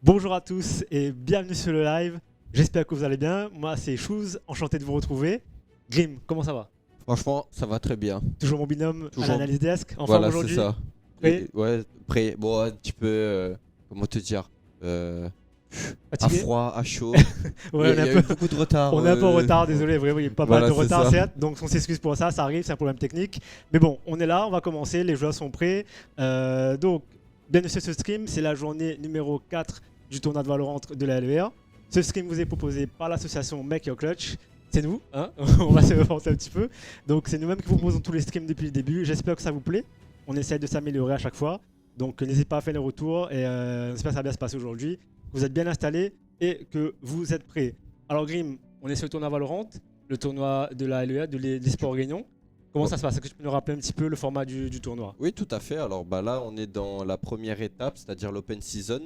Bonjour à tous et bienvenue sur le live. J'espère que vous allez bien. Moi, c'est Chouz, enchanté de vous retrouver. Grim, comment ça va? Franchement, ça va très bien. Toujours mon binôme à Toujours. l'analyse desk. En forme Voilà, c'est aujourd'hui? ça. Prêt? Ouais, prêt. Bon, un petit peu. Comment te dire à Fatigué? froid, à chaud. Ouais, Il y a eu beaucoup de retard. on est un peu en retard, désolé, vraiment, il y a pas mal Voilà, de c'est retard, ça. certes. Donc, on s'excuse pour ça, ça arrive, c'est un problème technique. Mais bon, on est là, on va commencer, les joueurs sont prêts. Donc, bienvenue sur ce stream, c'est la journée numéro 4 du tournoi de Valorant de la LER. Ce stream vous est proposé par l'association Make Your Clutch. C'est nous, hein. On va se repenser un petit peu. Donc, c'est nous-mêmes qui vous proposons tous les streams depuis le début. J'espère que ça vous plaît. On essaie de s'améliorer à chaque fois. Donc, n'hésitez pas à faire les retours et j'espère que ça va bien se passer aujourd'hui. Vous êtes bien installés et que vous êtes prêts. Alors Grim, on est sur le tournoi Valorant, le tournoi de la LEA, de l'eSport Réunion. Comment ça se passe? Est-ce que tu peux nous rappeler un petit peu le format du tournoi? Oui, tout à fait. Alors là, on est dans la première étape, c'est-à-dire l'Open Season.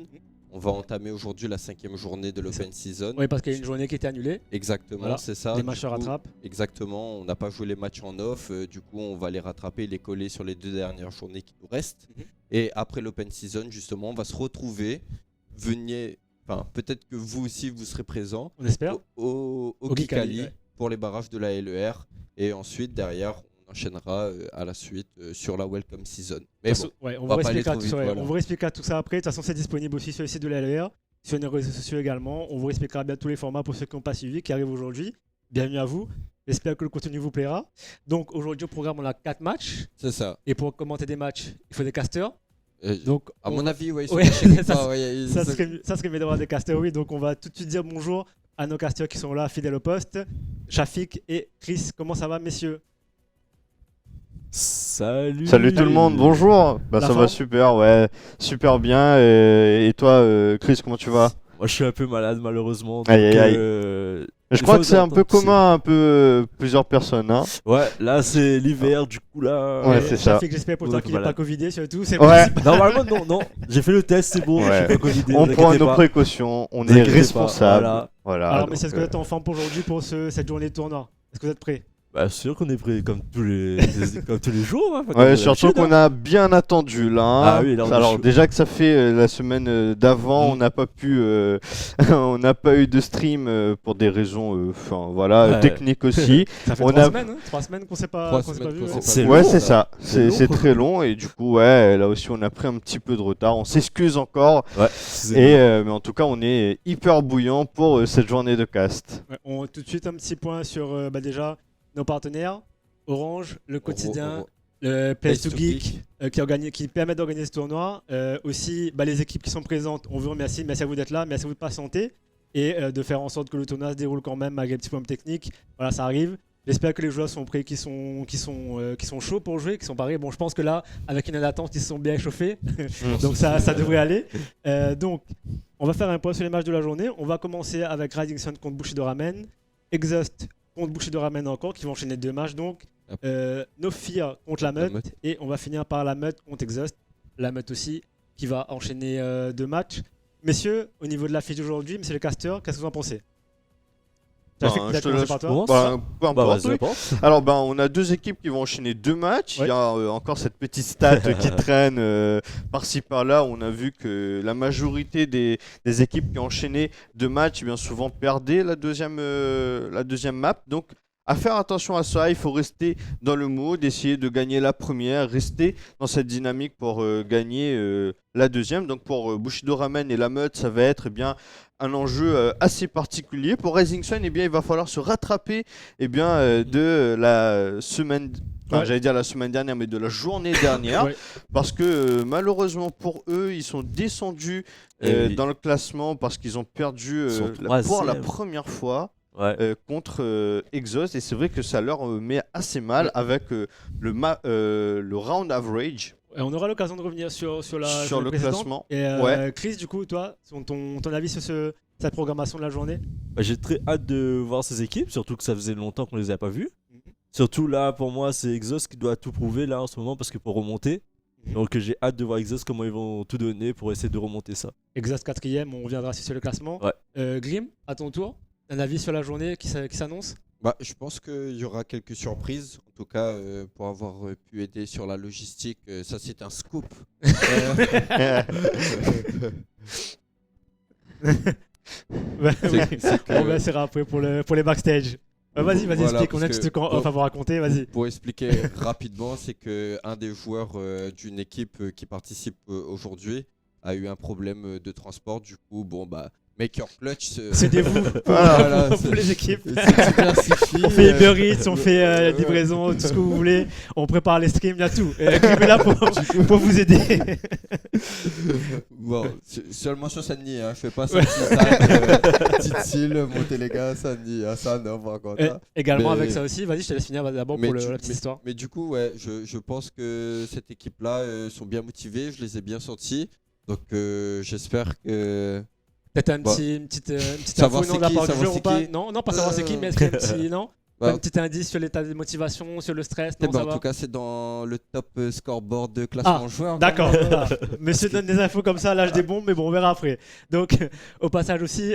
On va entamer aujourd'hui la 5e journée de l'Open Season. Oui, parce qu'il y a une journée qui était annulée. Exactement, Voilà. c'est ça. Les matchs se rattrapent. Exactement, on n'a pas joué les matchs en off, du coup on va les rattraper, les coller sur les 2 dernières journées qui nous restent. Et après l'Open Season, justement, on va se retrouver. Venez, enfin peut-être que vous aussi vous serez présents On espère. au Geekali, Geekali ouais. pour les barrages de la LER. Et ensuite derrière on enchaînera à la suite sur la Welcome Season. Mais bon, Ouais, on va vous pas aller expliquera trop tout vite, ça, voilà. on vous expliquera tout ça après. De toute façon, c'est disponible aussi sur le site de la LER, sur nos réseaux sociaux également. On vous expliquera bien tous les formats pour ceux qui n'ont pas suivi, qui arrivent aujourd'hui. Bienvenue à vous. J'espère que le contenu vous plaira. Donc aujourd'hui au programme, on a 4 matchs. c'est ça. Et pour commenter des matchs, il faut des casters. Donc, À mon avis, ouais, ils sont Ouais, cachés quelque ça, part, ouais, ça serait mieux d'avoir des casters, oui. Donc on va tout de suite dire bonjour à nos casters qui sont là, fidèles au poste. Shafik et Chris, comment ça va, messieurs? Salut tout le monde, bonjour. La Ça forme va super, ouais, super bien. Et toi, Chris, comment tu vas? Moi je suis un peu malade malheureusement. Aïe, donc, aïe, aïe. Je des crois fois, que c'est vous un peu entendez- commun, un peu plusieurs personnes, hein. Ouais, là c'est l'hiver du coup là. Ouais, c'est ça. Shafik, j'espère pour Vous toi êtes qu'il n'est pas malade. covidé surtout. C'est Ouais. possible. Normalement non, j'ai fait le test, c'est bon, je Ouais. suis pas covidé. On vous prend inquiétez nos pas. précautions, on Vous est inquiétez pas, responsable. Voilà. Alors, donc, messieurs, est-ce que vous êtes en forme pour aujourd'hui pour cette journée de tournoi? Est-ce que vous êtes prêts? Bah sûr qu'on est prêt comme tous les comme tous les jours. Hein, Ouais, surtout qu'on a bien attendu là, hein. Ah oui, là, on est Alors chaud. déjà que ça fait la semaine d'avant, on n'a pas pu, on n'a pas eu de stream pour des raisons, enfin voilà, Ouais. techniques aussi. Ça fait On 3 a- semaines, hein, 3 semaines qu'on s'est pas, 3 qu'on s'est semaines pas vu. qu'on Ouais. s'est C'est pas Ouais, vu. long, c'est ça. ça. C'est long. C'est très long et du coup, ouais, là aussi on a pris un petit peu de retard. On s'excuse encore. Ouais. Mais en tout cas, on est hyper bouillant pour cette journée de cast. Ouais, tout de suite, un petit point sur déjà nos partenaires Orange, le quotidien, le Place to Geek, qui permet d'organiser ce tournoi. Aussi, les équipes qui sont présentes, on vous remercie. Merci à vous d'être là, merci à vous de patienter et de faire en sorte que le tournoi se déroule quand même malgré les petits problèmes techniques. Voilà, ça arrive. J'espère que les joueurs sont prêts, qui sont chauds pour jouer, qui sont parés. Bon, je pense que là, avec une d'attente, ils se sont bien échauffés. Donc ça devrait aller. Donc, on va faire un point sur les matchs de la journée. On va commencer avec Rising Sun contre Bushido Ramen. Exhaust contre Bushido Ramen encore, qui vont enchaîner 2 matchs. Donc, No Fear contre la Meute. Et on va finir par la Meute contre Exhaust. La Meute aussi, qui va enchaîner 2 matchs. Messieurs, au niveau de l'affiche d'aujourd'hui, monsieur le caster, qu'est-ce que vous en pensez? Shafik, Ben, peut-être je te commencer laisse- par toi. Commence. Peu importe, vas-y, oui. apporte. Alors, on a 2 équipes qui vont enchaîner 2 matchs. Ouais. Il y a encore cette petite stat qui traîne par-ci par-là. On a vu que la majorité des équipes qui ont enchaîné 2 matchs, bien souvent perdaient la deuxième map. Donc, à faire attention à ça, il faut rester dans le mode, essayer de gagner la première, rester dans cette dynamique pour gagner la deuxième. Donc pour Bushido Ramen et la Meute, ça va être un enjeu assez particulier. Pour Rising Sun, il va falloir se rattraper de la semaine, Ouais. j'allais dire la semaine dernière, mais de la journée dernière. Ouais. Parce que malheureusement pour eux, ils sont descendus Eh oui. dans le classement parce qu'ils ont perdu Ils sont pour la troisième. première fois. Ouais. Contre Exhaust, et c'est vrai que ça leur met assez mal avec le round average Et on aura l'occasion de revenir sur la sur journée le précédente. classement. Et Ouais. Chris, du coup, toi, ton avis sur cette programmation de la journée? Bah, j'ai très hâte de voir ces équipes, surtout que ça faisait longtemps qu'on les a pas vues. Surtout là, pour moi, c'est Exhaust qui doit tout prouver là en ce moment parce que pour remonter. Donc j'ai hâte de voir Exhaust comment ils vont tout donner pour essayer de remonter ça. Exhaust 4ème, on reviendra sur le classement. Ouais. Grim, à ton tour, un avis sur la journée qui s'annonce? Je pense qu'il y aura quelques surprises. En tout cas, pour avoir pu aider sur la logistique, ça c'est un scoop. Ouais, C'est- oui. c'est que- On verra après pour les backstage. Vas-y, Voilà, explique. On a parce tout ce que- qu'on va vous raconter, vas-y. Pour expliquer rapidement, c'est que un des joueurs d'une équipe qui participe aujourd'hui a eu un problème de transport. Du coup, bon bah, Make Your Clutch. C'est des vous Voilà, pour les équipes. c'est bien suffi, On fait Uber Eats, on fait la livraison, tout ce que vous voulez. On prépare les streams, il y a tout. Et Grim est là pour vous aider. Bon, seulement sur Sandy, hein, je fais pas ça. Ouais. Titsil, monter les gars, Sandy, ça non, par contre. Et hein. également Mais- avec ça aussi, vas-y, je te laisse finir d'abord pour la petite histoire. Mais du coup, ouais, je pense que cette équipe-là sont bien motivés, je les ai bien sentis. Donc j'espère que. Peut-être une Bah, petite savoir info non, c'est de la qui, part du savoir joueur ou c'est pas? qui. Non, pas savoir c'est qui, mais est-ce qu'il y a un petit, non? Bah, Un petit indice sur l'état de motivation, sur le stress, Eh non, ben, ça en va? tout cas, c'est dans le top scoreboard de classement joueur. D'accord. quand même. Voilà. Monsieur donne des infos comme ça, lâche des bombes, mais bon, on verra après. Donc, au passage aussi,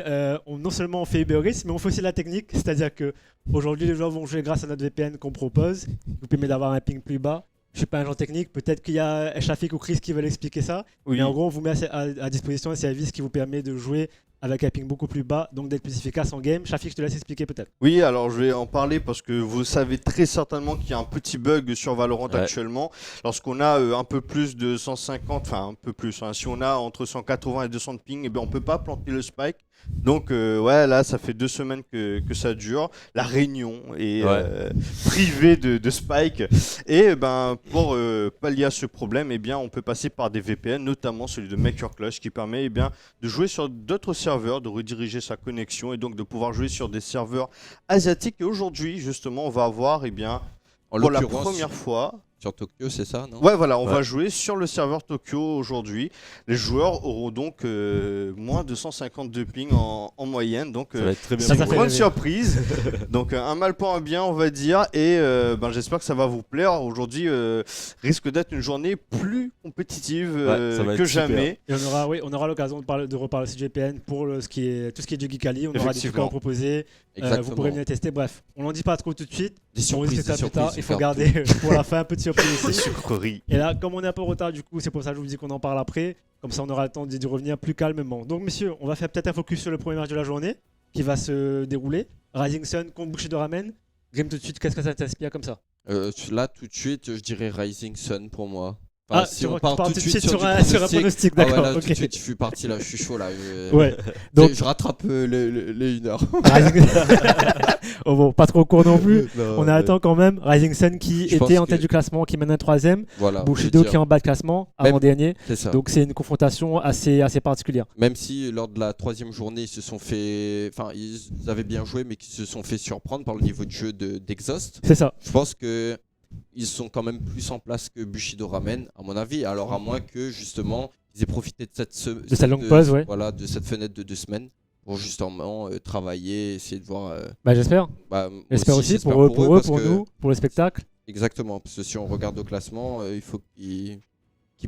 non seulement on fait Uber Eats, mais on fait aussi la technique. C'est-à-dire que aujourd'hui, les joueurs vont jouer grâce à notre VPN qu'on propose, qui vous permet d'avoir un ping plus bas. Je suis pas un agent technique, peut-être qu'il y a Shafik ou Chris qui veulent expliquer ça. Oui. Mais en gros, on vous met à disposition un service qui vous permet de jouer avec un ping beaucoup plus bas, donc d'être plus efficace en game. Shafik, je te laisse expliquer peut-être. Oui, alors je vais en parler parce que vous savez très certainement qu'il y a un petit bug sur Valorant Ouais. actuellement. Lorsqu'on a un peu plus de 150, enfin un peu plus, hein, si on a entre 180 et 200 de ping, eh ben, on peut pas planter le spike. Donc ouais, là ça fait 2 semaines que ça dure. La réunion est privée de spike. Et ben pour pallier à ce problème, eh bien on peut passer par des VPN, notamment celui de Make Your Clutch qui permet eh bien de jouer sur d'autres serveurs, de rediriger sa connexion et donc de pouvoir jouer sur des serveurs asiatiques. Et aujourd'hui justement on va avoir eh bien En pour la l'occurrence, première fois. sur Tokyo, c'est ça, non? Ouais, voilà, on Ouais. va jouer sur le serveur Tokyo aujourd'hui. Les joueurs auront donc moins de 150 de ping en moyenne. Donc, Ça va être très bien. Ça c'est une fait grande rêver. surprise. Donc, un mal pour un bien, on va dire. Et j'espère que ça va vous plaire. Aujourd'hui, risque d'être une journée plus compétitive ça va que être super. jamais. Et on aura l'occasion de reparler aussi du VPN pour tout ce qui est du Geekali. On aura des trucs à Effectivement. vous proposer. Exactement. Vous pourrez venir tester. Bref, on n'en dit pas trop tout de suite. Des On risque surprises, de des faire plus tard. surprises. Il faut garde garder pour la fin un peu de surprise Des aussi. sucreries. Et là, comme on est un peu en retard, du coup, c'est pour ça que je vous dis qu'on en parle après. Comme ça, on aura le temps d'y revenir plus calmement. Donc, messieurs, on va faire peut-être un focus sur le premier match de la journée qui va se dérouler. Rising Sun contre Bushido Ramen. Grim, tout de suite, qu'est-ce que ça t'inspire comme ça? Là, tout de suite, je dirais Rising Sun pour moi. Ah, si tu on pars part tout de suite sur du un pronostic, Ah ouais, d'accord. là, tout Ok. de suite, je suis parti là, je suis chaud là. Ouais. Donc, Je rattrape les 1 heure. Rising- oh bon, pas trop court non plus. On a un temps quand même. Rising Sun qui Je pense était en tête que- du classement, qui mène un 3ème. Voilà. Bushido je veux qui est en bas de classement, avant-dernier. C'est ça. Donc, c'est une confrontation assez particulière. Même si lors de la 3e journée, ils se sont fait. Enfin, ils avaient bien joué, mais qu'ils se sont fait surprendre par le niveau de jeu d'Exhaust. C'est ça. Je pense que ils sont quand même plus en place que Bushido Ramen, à mon avis. Alors, à moins que justement, ils aient profité de cette longue pause, ouais. Voilà, de cette fenêtre de 2 semaines pour justement travailler, essayer de voir. Bah, j'espère. J'espère aussi j'espère pour eux, pour parce que- nous, pour le spectacle. Exactement, parce que si on regarde au classement, il faut qu'ils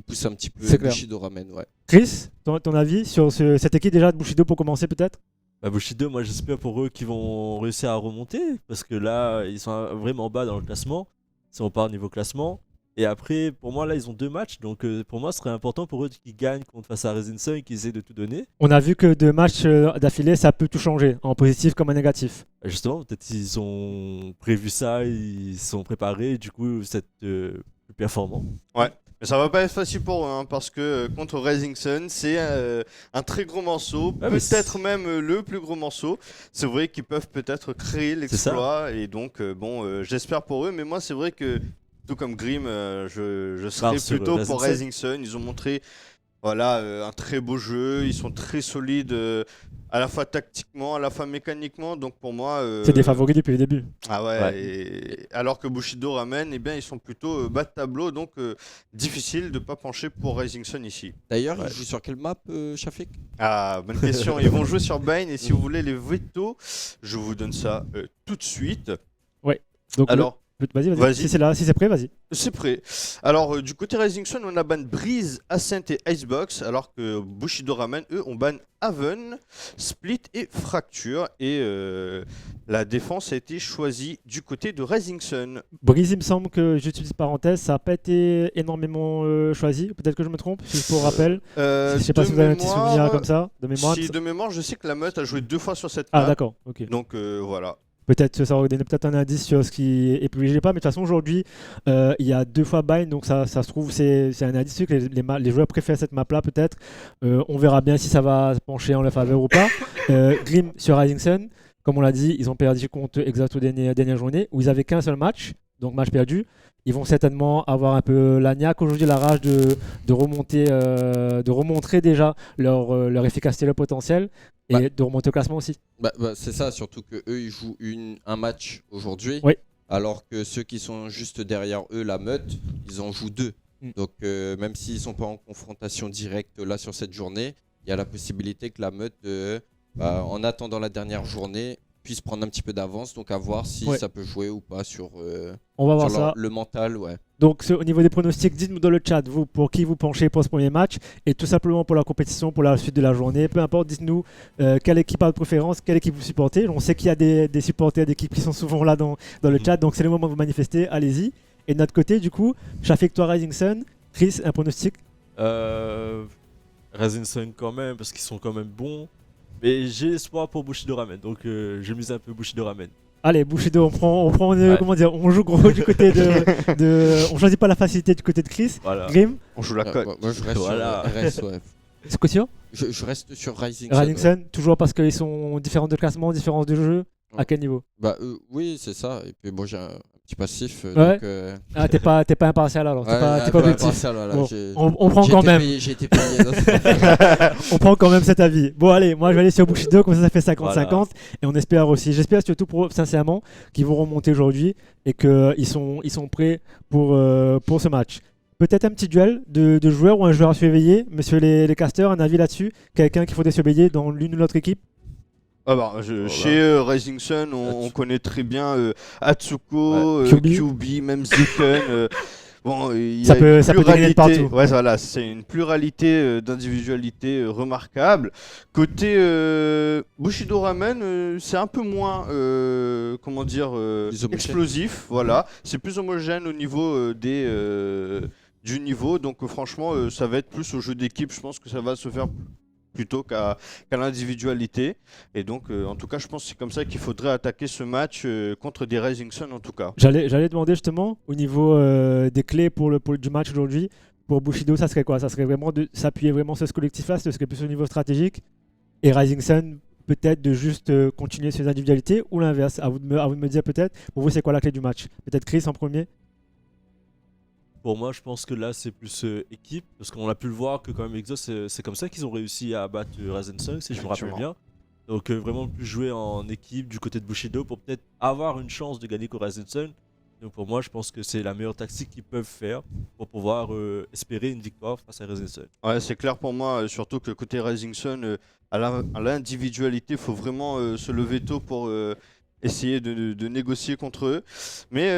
poussent un petit peu C'est clair. Bushido Ramen. Ouais. Chris, ton avis sur cette équipe déjà de Bushido pour commencer peut-être? Bah, Bushido, moi j'espère pour eux qu'ils vont réussir à remonter parce que là ils sont vraiment bas dans le classement. Si on part niveau classement. Et après, pour moi, là ils ont 2 matchs. Donc pour moi, ce serait important pour eux qu'ils gagnent face à Rising Sun et qu'ils essaient de tout donner. On a vu que 2 matchs d'affilée, ça peut tout changer, en positif comme en négatif. Justement, peut-être ils ont prévu ça, ils sont préparés. Et du coup, c'est plus performant. Mais ça va pas être facile pour eux, hein, parce que contre Rising Sun, c'est un très gros morceau, Ah, mais peut-être même le plus gros morceau. C'est vrai qu'ils peuvent peut-être créer l'exploit, et donc j'espère pour eux. Mais moi, c'est vrai que tout comme Grim, je serais Mars sur plutôt Rising pour Sun. Rising Sun. Ils ont montré un très beau jeu, ils sont très solides. À la fois tactiquement, à la fois mécaniquement, donc pour moi. C'est des favoris depuis le début. Ah ouais, Ouais. et alors que Bushido Ramen, eh bien, ils sont plutôt bas de tableau, donc difficile de pas pencher pour Rising Sun ici. D'ailleurs, Ouais. ils jouent sur quelle map, Shafik? Ah, bonne question. Ils vont jouer sur Bane, et si vous voulez les veto, je vous donne ça tout de suite. Donc, Alors, Vas-y. Vas-y. Si c'est là, si c'est prêt, vas-y. C'est prêt. Alors, du côté Rising Sun, on a ban Breeze, Ascent et Icebox, alors que Bushido Ramen, eux, on ban Haven, Split et Fracture. Et la défense a été choisie du côté de Rising Sun. Breeze, il me semble que j'utilise parenthèse, ça n'a pas été énormément choisi. Peut-être que je me trompe, juste pour rappel. Je sais pas De si vous avez un petit mémoire, souvenir comme ça, de mémoire. Si de mémoire, je sais que la meute a joué 2 fois sur cette Ah, map. d'accord, ok. Donc voilà. Peut-être ça aurait donné peut-être un indice sur ce qui est privilégié pas, mais de toute façon aujourd'hui il y a 2 fois bind, donc ça se trouve c'est un indice que les joueurs préfèrent cette map là peut-être. On verra bien si ça va se pencher en leur faveur ou pas. Grim sur Rising Sun, comme on l'a dit, ils ont perdu contre Exalt aux dernières journées où ils avaient qu'un seul match, donc match perdu. Ils vont certainement avoir un peu la niaque aujourd'hui, la rage de remonter, de remontrer déjà leur efficacité, leur potentiel et de remonter au classement aussi. C'est ça, surtout que eux ils jouent un match aujourd'hui, Oui. alors que ceux qui sont juste derrière eux, la meute, ils en jouent 2. Donc même s'ils sont pas en confrontation directe là sur cette journée, il y a la possibilité que la meute, en attendant la dernière journée, puisse prendre un petit peu d'avance, donc à voir si ça peut jouer ou pas sur, On va voir sur ça. le mental. Ouais. Donc au niveau des pronostics, dites-nous dans le chat, vous, pour qui vous penchez pour ce premier match et tout simplement pour la compétition, pour la suite de la journée. Peu importe, dites-nous quelle équipe a de préférence, quelle équipe vous supportez. On sait qu'il y a des supporters d'équipes qui sont souvent là dans le chat, donc c'est le moment de vous manifester, allez-y. Et de notre côté, du coup, Shafik, toi, Rising Sun, Chris, un pronostic? Rising Sun quand même, parce qu'ils sont quand même bons. Mais j'ai espoir pour Bushido Ramen, donc je mise un peu Bushido Ramen. Allez, Bushido, on prend comment dire, on joue gros du côté on choisit pas la facilité du côté de Chris. Voilà. Grim, On joue la cote. Moi je reste Voilà. sur RS, ouais. c'est quoi sûr? Je reste sur Rising Rising Sun. Sun, toujours parce qu'ils sont différents de classement, différents de jeu. À quel niveau? Oui, c'est ça. Et puis bon, j'ai un petit passif. Ouais. Donc, Ah, t'es pas impartial alors, t'es pas objectif. Bon, on prend quand même. J'ai été payé. Non, c'est pas On prend quand même cet avis. Bon, allez, moi je vais aller sur Bushido, comme ça fait 50-50. Voilà. Et on espère aussi, j'espère surtout sincèrement qu'ils vont remonter aujourd'hui et qu'ils sont prêts pour ce match. Peut-être un petit duel de joueurs ou un joueur à surveiller. Monsieur les casters, un avis là-dessus? Quelqu'un qu'il faudrait surveiller dans l'une ou l'autre équipe? Chez Rising Sun, on connaît très bien Atsuko, QB. QB, même Ziken. Bon, il y Ça a peut une dégainer de pluralité. partout. Ouais, voilà, c'est une pluralité d'individualités remarquable. Côté Bushido Ramen, c'est un peu moins, comment dire, Plus homogène. explosif. Voilà, c'est plus homogène au niveau du niveau. Donc franchement, ça va être plus au jeu d'équipe. Je pense que ça va se faire plutôt qu'à l'individualité. Et donc, en tout cas, je pense que c'est comme ça qu'il faudrait attaquer ce match contre des Rising Sun, en tout cas. J'allais demander justement au niveau des clés du match aujourd'hui. Pour Bushido, ça serait quoi? Ça serait vraiment de s'appuyer vraiment sur ce collectif-là, ce serait plus au niveau stratégique. Et Rising Sun, peut-être de juste continuer sur les individualités ou l'inverse. À vous de me dire peut-être. Pour vous, c'est quoi la clé du match? Peut-être Chris en premier? Pour moi, je pense que là, c'est plus équipe, parce qu'on a pu le voir que quand même Exos, c'est comme ça qu'ils ont réussi à battre Rising Sun, si je me rappelle bien. Donc vraiment plus jouer en équipe du côté de Bushido pour peut-être avoir une chance de gagner contre Rising Sun. Donc pour moi, je pense que c'est la meilleure tactique qu'ils peuvent faire pour pouvoir espérer une victoire face à Rising Sun. Ouais, c'est clair pour moi, surtout que côté Rising Sun, à l'individualité, il faut vraiment se lever tôt pour essayer de négocier contre eux. Mais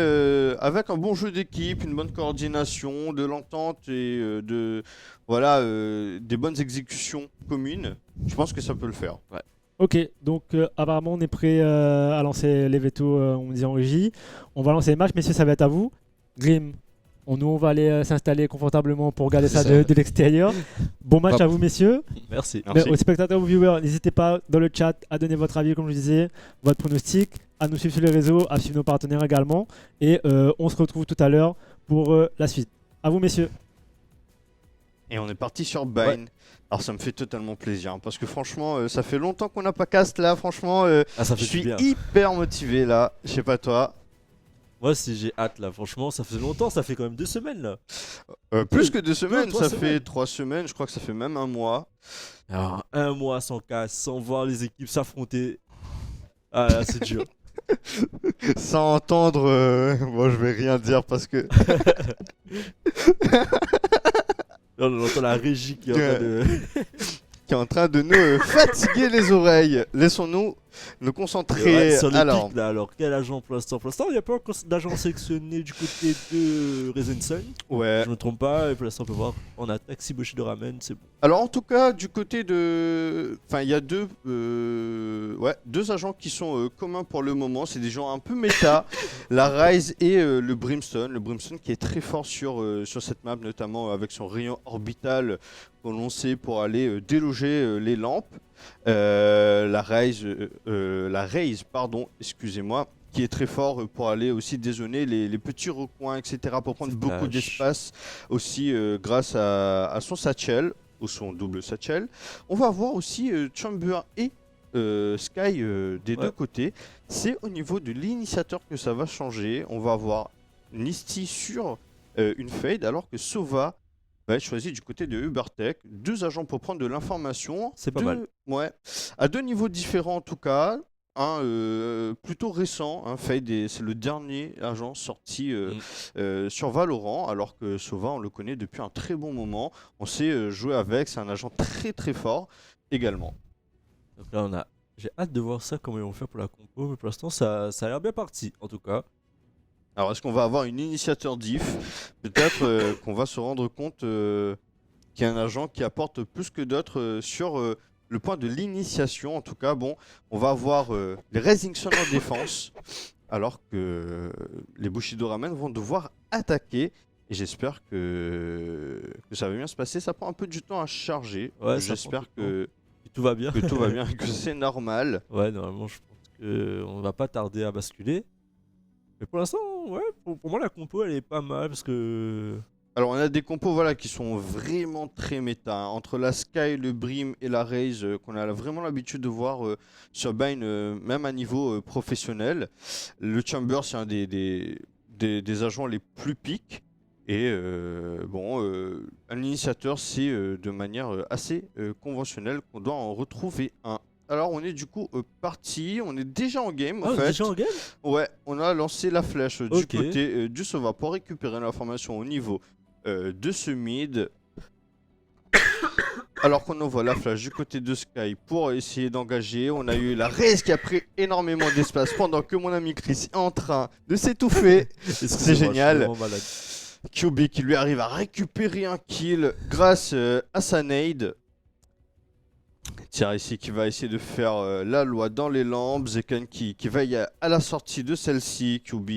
avec un bon jeu d'équipe, une bonne coordination, de l'entente et des bonnes exécutions communes, je pense que ça peut le faire. Ouais. Ok, donc apparemment on est prêt à lancer les vétos, on dit en régie. On va lancer les matchs, messieurs, ça va être à vous. Grim, on va aller s'installer confortablement pour regarder ça de l'extérieur. Bon match à vous, messieurs. Merci. Mais aux spectateurs, aux viewers, n'hésitez pas dans le chat à donner votre avis, comme je disais, votre pronostic, à nous suivre sur les réseaux, à suivre nos partenaires également. Et on se retrouve tout à l'heure pour la suite. À vous, messieurs. Et on est parti sur Bind. Ouais. Alors ça me fait totalement plaisir, hein, parce que franchement, ça fait longtemps qu'on n'a pas cast là. Franchement, Ça je fait suis du bien. hyper motivé là. Je sais pas toi. Moi, si j'ai hâte là, franchement, ça fait longtemps, ça fait quand même 2 semaines là. Plus que 2 semaines, 3 ça semaines. fait 3 semaines. Je crois que ça fait même un mois. Alors, un mois sans casse, sans voir les équipes s'affronter. Ah là, c'est dur. Sans entendre, bon, je vais rien dire parce que. Là, on entend la régie qui est en train de. qui est en train de nous fatiguer les oreilles. Laissons-nous nous concentrer. Ouais, sur les Alors, pics, là, alors quel agent pour l'instant? Pour l'instant, il n'y a pas encore d'agent sélectionné du côté de Raisin Sun. ouais. Je me trompe pas, et pour l'instant, on peut voir en attaque si Bushido ramène, c'est bon. Alors en tout cas, du côté de... Enfin, il y a deux agents qui sont communs pour le moment. C'est des gens un peu méta. La Rise et le Brimstone. Le Brimstone qui est très fort sur cette map, notamment avec son rayon orbital qu'on l'on sait pour aller déloger les lampes. La Raze, pardon, excusez-moi, qui est très fort pour aller aussi dézoner les petits recoins, etc. Pour prendre beaucoup Flash. d'espace aussi grâce à son satchel ou son double satchel. On va avoir aussi Chamber et Sky des deux côtés. C'est au niveau de l'initiateur que ça va changer. On va avoir Nisty sur une fade alors que Sova va être choisi du côté de Ubertech. Deux agents pour prendre de l'information. C'est pas mal. Ouais. À deux niveaux différents en tout cas. Un plutôt récent, Fade, c'est le dernier agent sorti sur Valorant, alors que Sova, on le connaît depuis un très bon moment. On sait jouer avec, c'est un agent très très fort également. Donc là, j'ai hâte de voir ça, comment ils vont faire pour la compo, mais pour l'instant, ça a l'air bien parti, en tout cas. Alors, est-ce qu'on va avoir une initiateur diff? Peut-être qu'on va se rendre compte qu'il y a un agent qui apporte plus que d'autres sur le point de l'initiation. En tout cas, bon, on va avoir les Rising Sun en défense, alors que les Bushido Ramen vont devoir attaquer. Et j'espère que ça va bien se passer. Ça prend un peu du temps à charger. Ouais, ça j'espère prend du que Tout va bien. tout va bien, que c'est normal. Ouais, normalement, je pense qu'on va pas tarder à basculer. Mais pour l'instant, ouais, pour moi, la compo, elle est pas mal, parce que... Alors on a des compos voilà, qui sont vraiment très méta. Entre la Sky, le Brim et la Raze qu'on a vraiment l'habitude de voir sur Bind, même à niveau professionnel. Le Chamber, c'est un des agents les plus piques. Et un initiateur, c'est de manière assez conventionnelle qu'on doit en retrouver un. Alors on est du coup parti, on est déjà en game en Ah, fait. déjà en game? Ouais, on a lancé la flèche du Ok. côté du Sova pour récupérer l'information au niveau de ce mid. Alors qu'on envoie la flash du côté de Sky pour essayer d'engager. On a eu la Raze qui a pris énormément d'espace pendant que mon ami Chris est en train de s'étouffer. C'est génial. Je suis vraiment malade. QB qui lui arrive à récupérer un kill grâce à sa nade. Tiens ici qui va essayer de faire la loi dans les lampes. Zeken qui veille à la sortie de celle-ci. QB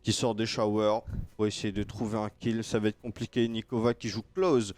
qui sort des showers pour essayer de trouver un kill. Ça va être compliqué. Nikova qui joue close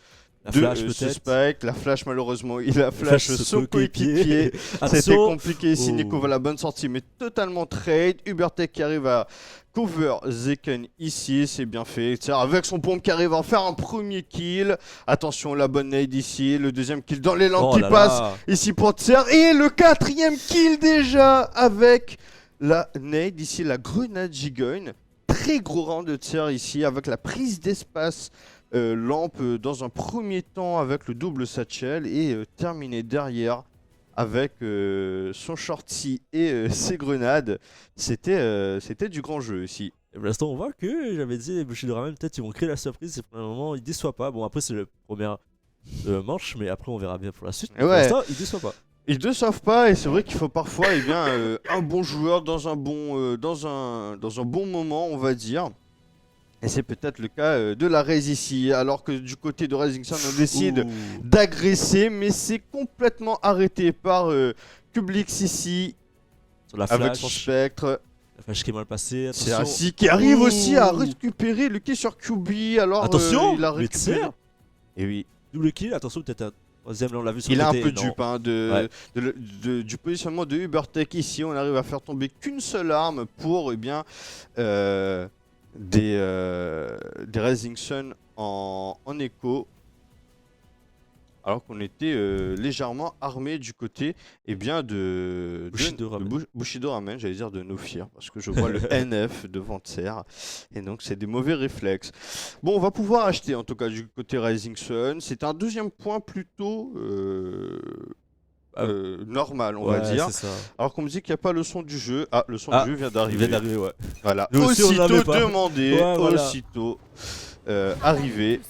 La de flash, ce peut-être. spike. La flash malheureusement il a flash Flash son son coéquipier. coéquipier. C'était Attention. compliqué ici. Oh. Nikova la bonne sortie mais totalement trade. Ubertech qui arrive à cover Zeken ici, c'est bien fait. Tiens, avec son pompe qui arrive à en faire un premier kill. Attention, la bonne nade ici. Le deuxième kill dans les lampes Oh qui là passe là. ici pour Tser. Et le quatrième kill déjà avec la nade ici, la grenade Gigogne. Très gros round de Tser ici avec la prise d'espace. Lampe dans un premier temps avec le double satchel et terminé derrière avec son shorty et ses grenades. C'était du grand jeu ici. Et pour l'instant, on voit que j'avais dit les Bushido Ramen, peut-être ils vont créer la surprise. Et pour le moment, ils déçoivent pas. Bon, après, c'est le premier manche, mais après, on verra bien pour la suite. Mais Ouais. pour l'instant, ils déçoivent pas. Ils ne savent pas et c'est vrai qu'il faut parfois un bon joueur dans un bon moment, on va dire. Et c'est peut-être le cas de la Raze ici, alors que du côté de Rising Sun, on décide Ouh. d'agresser, mais c'est complètement arrêté par Kublix ici, Sur la avec flash, son spectre. la flash qui est mal passée. C'est Attention. Assi qui arrive Ouh. aussi à récupérer le kill sur QB, alors Attention, il a mais récupéré. Tser. Et oui, Double kill, attention, peut-être un troisième, là on l'a vu sur il le est un côté, peu non. dupe du positionnement de Ubertech ici. On arrive à faire tomber qu'une seule arme pour des Rising Sun en écho. Alors qu'on était légèrement armé du côté de Bushido Ramen, j'allais dire de Nofir, parce que je vois le NF devant Tser, et donc c'est des mauvais réflexes. Bon, on va pouvoir acheter en tout cas du côté Rising Sun. C'est un deuxième point plutôt normal, on va dire. C'est ça. Alors qu'on me dit qu'il n'y a pas le son du jeu. Ah, le son du jeu vient Il d'arriver. vient d'arriver, ouais. Voilà, Nous aussi, on aussitôt l'avait pas. demandé, Ouais, voilà. aussitôt arrivé.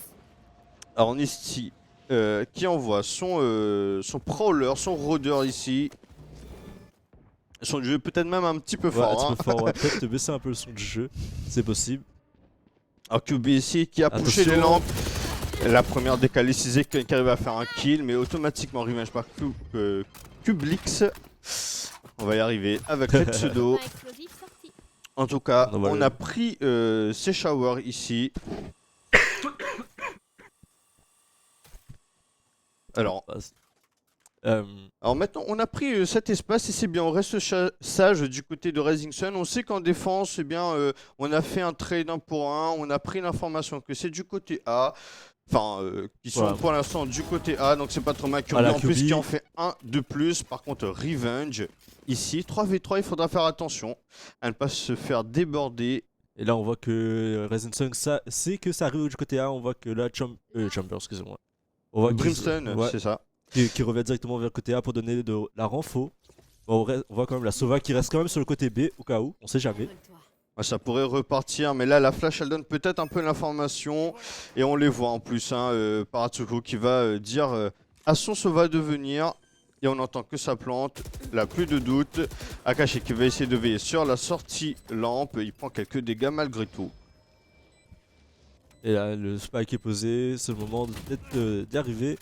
Alors Nisty qui envoie son prowler, son rôdeur ici. Son jeu est peut-être même un petit peu Ouais, fort. un Hein. petit peu fort, ouais. Peut-être te baisser un peu le son du jeu, c'est possible. Alors QB ici qui a poussé Attention. les lampes. La première décalée Cizé qui arrive à faire un kill, mais automatiquement revenge par Kublix. On va y arriver avec les pseudos. Explosif sorti. En tout cas, On va on le- a pris ces showers ici. Alors, alors maintenant, on a pris cet espace et c'est bien, on reste sage du côté de Rising Sun. On sait qu'en défense, eh bien, on a fait un trade 1 pour 1, on a pris l'information que c'est du côté A. Enfin, qui sont Voilà. pour l'instant du côté A, donc c'est pas trop mal. Voilà, En plus, QB. qui en fait un de plus. Par contre, Revenge, ici, 3v3, il faudra faire attention à ne pas se faire déborder. Et là, on voit que Resident Sun, ça, c'est que ça arrive du côté A. On voit que là, Chamber, excusez-moi. On voit qu'ils- Brimstone, ouais, c'est ça. qui revient directement vers le côté A pour donner de la renfo. Bon, on voit quand même la Sova qui reste quand même sur le côté B, au cas où, on sait jamais. Envole-toi. Ah, ça pourrait repartir, mais là, la flash, elle donne peut-être un peu l'information. Et on les voit en plus, hein, Paratsuko qui va dire à son Sova de venir. Et on entend que ça plante, là plus de doute. Akashi qui va essayer de veiller sur la sortie lampe, il prend quelques dégâts malgré tout. Et là, le spike est posé, c'est le moment peut-être d'y arriver.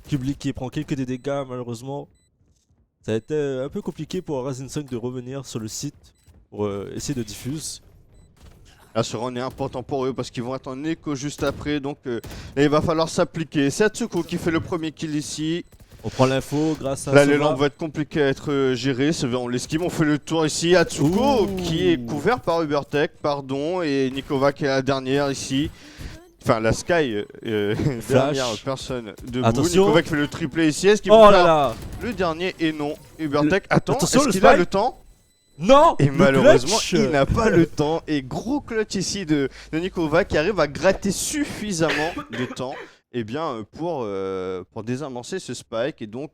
Kublik qui prend quelques des dégâts, malheureusement. Ça a été un peu compliqué pour Rising Sun de revenir sur le site pour essayer de diffuse. Là, ce round est important pour eux parce qu'ils vont être en écho juste après. Donc, là, il va falloir s'appliquer. C'est Atsuko qui fait le premier kill ici. On prend l'info grâce à Là, les Sova. lampes vont être compliquées à être gérées. On l'esquive, on fait le tour ici. Atsuko Ouh. qui est couvert par Ubertech, pardon. Et Nikova qui est la dernière ici. Enfin, la Sky, dernière personne debout. Attention. Nikova qui fait le triplé ici. Est-ce qu'il Oh peut là faire là! le dernier? Et non. Ubertech, attends, Attention, est-ce le qu'il a spike. le temps? Non! Et Le malheureusement, clutch. il n'a pas le temps. Et gros clutch ici de Nikova qui arrive à gratter suffisamment de temps pour désamorcer ce spike. Et donc,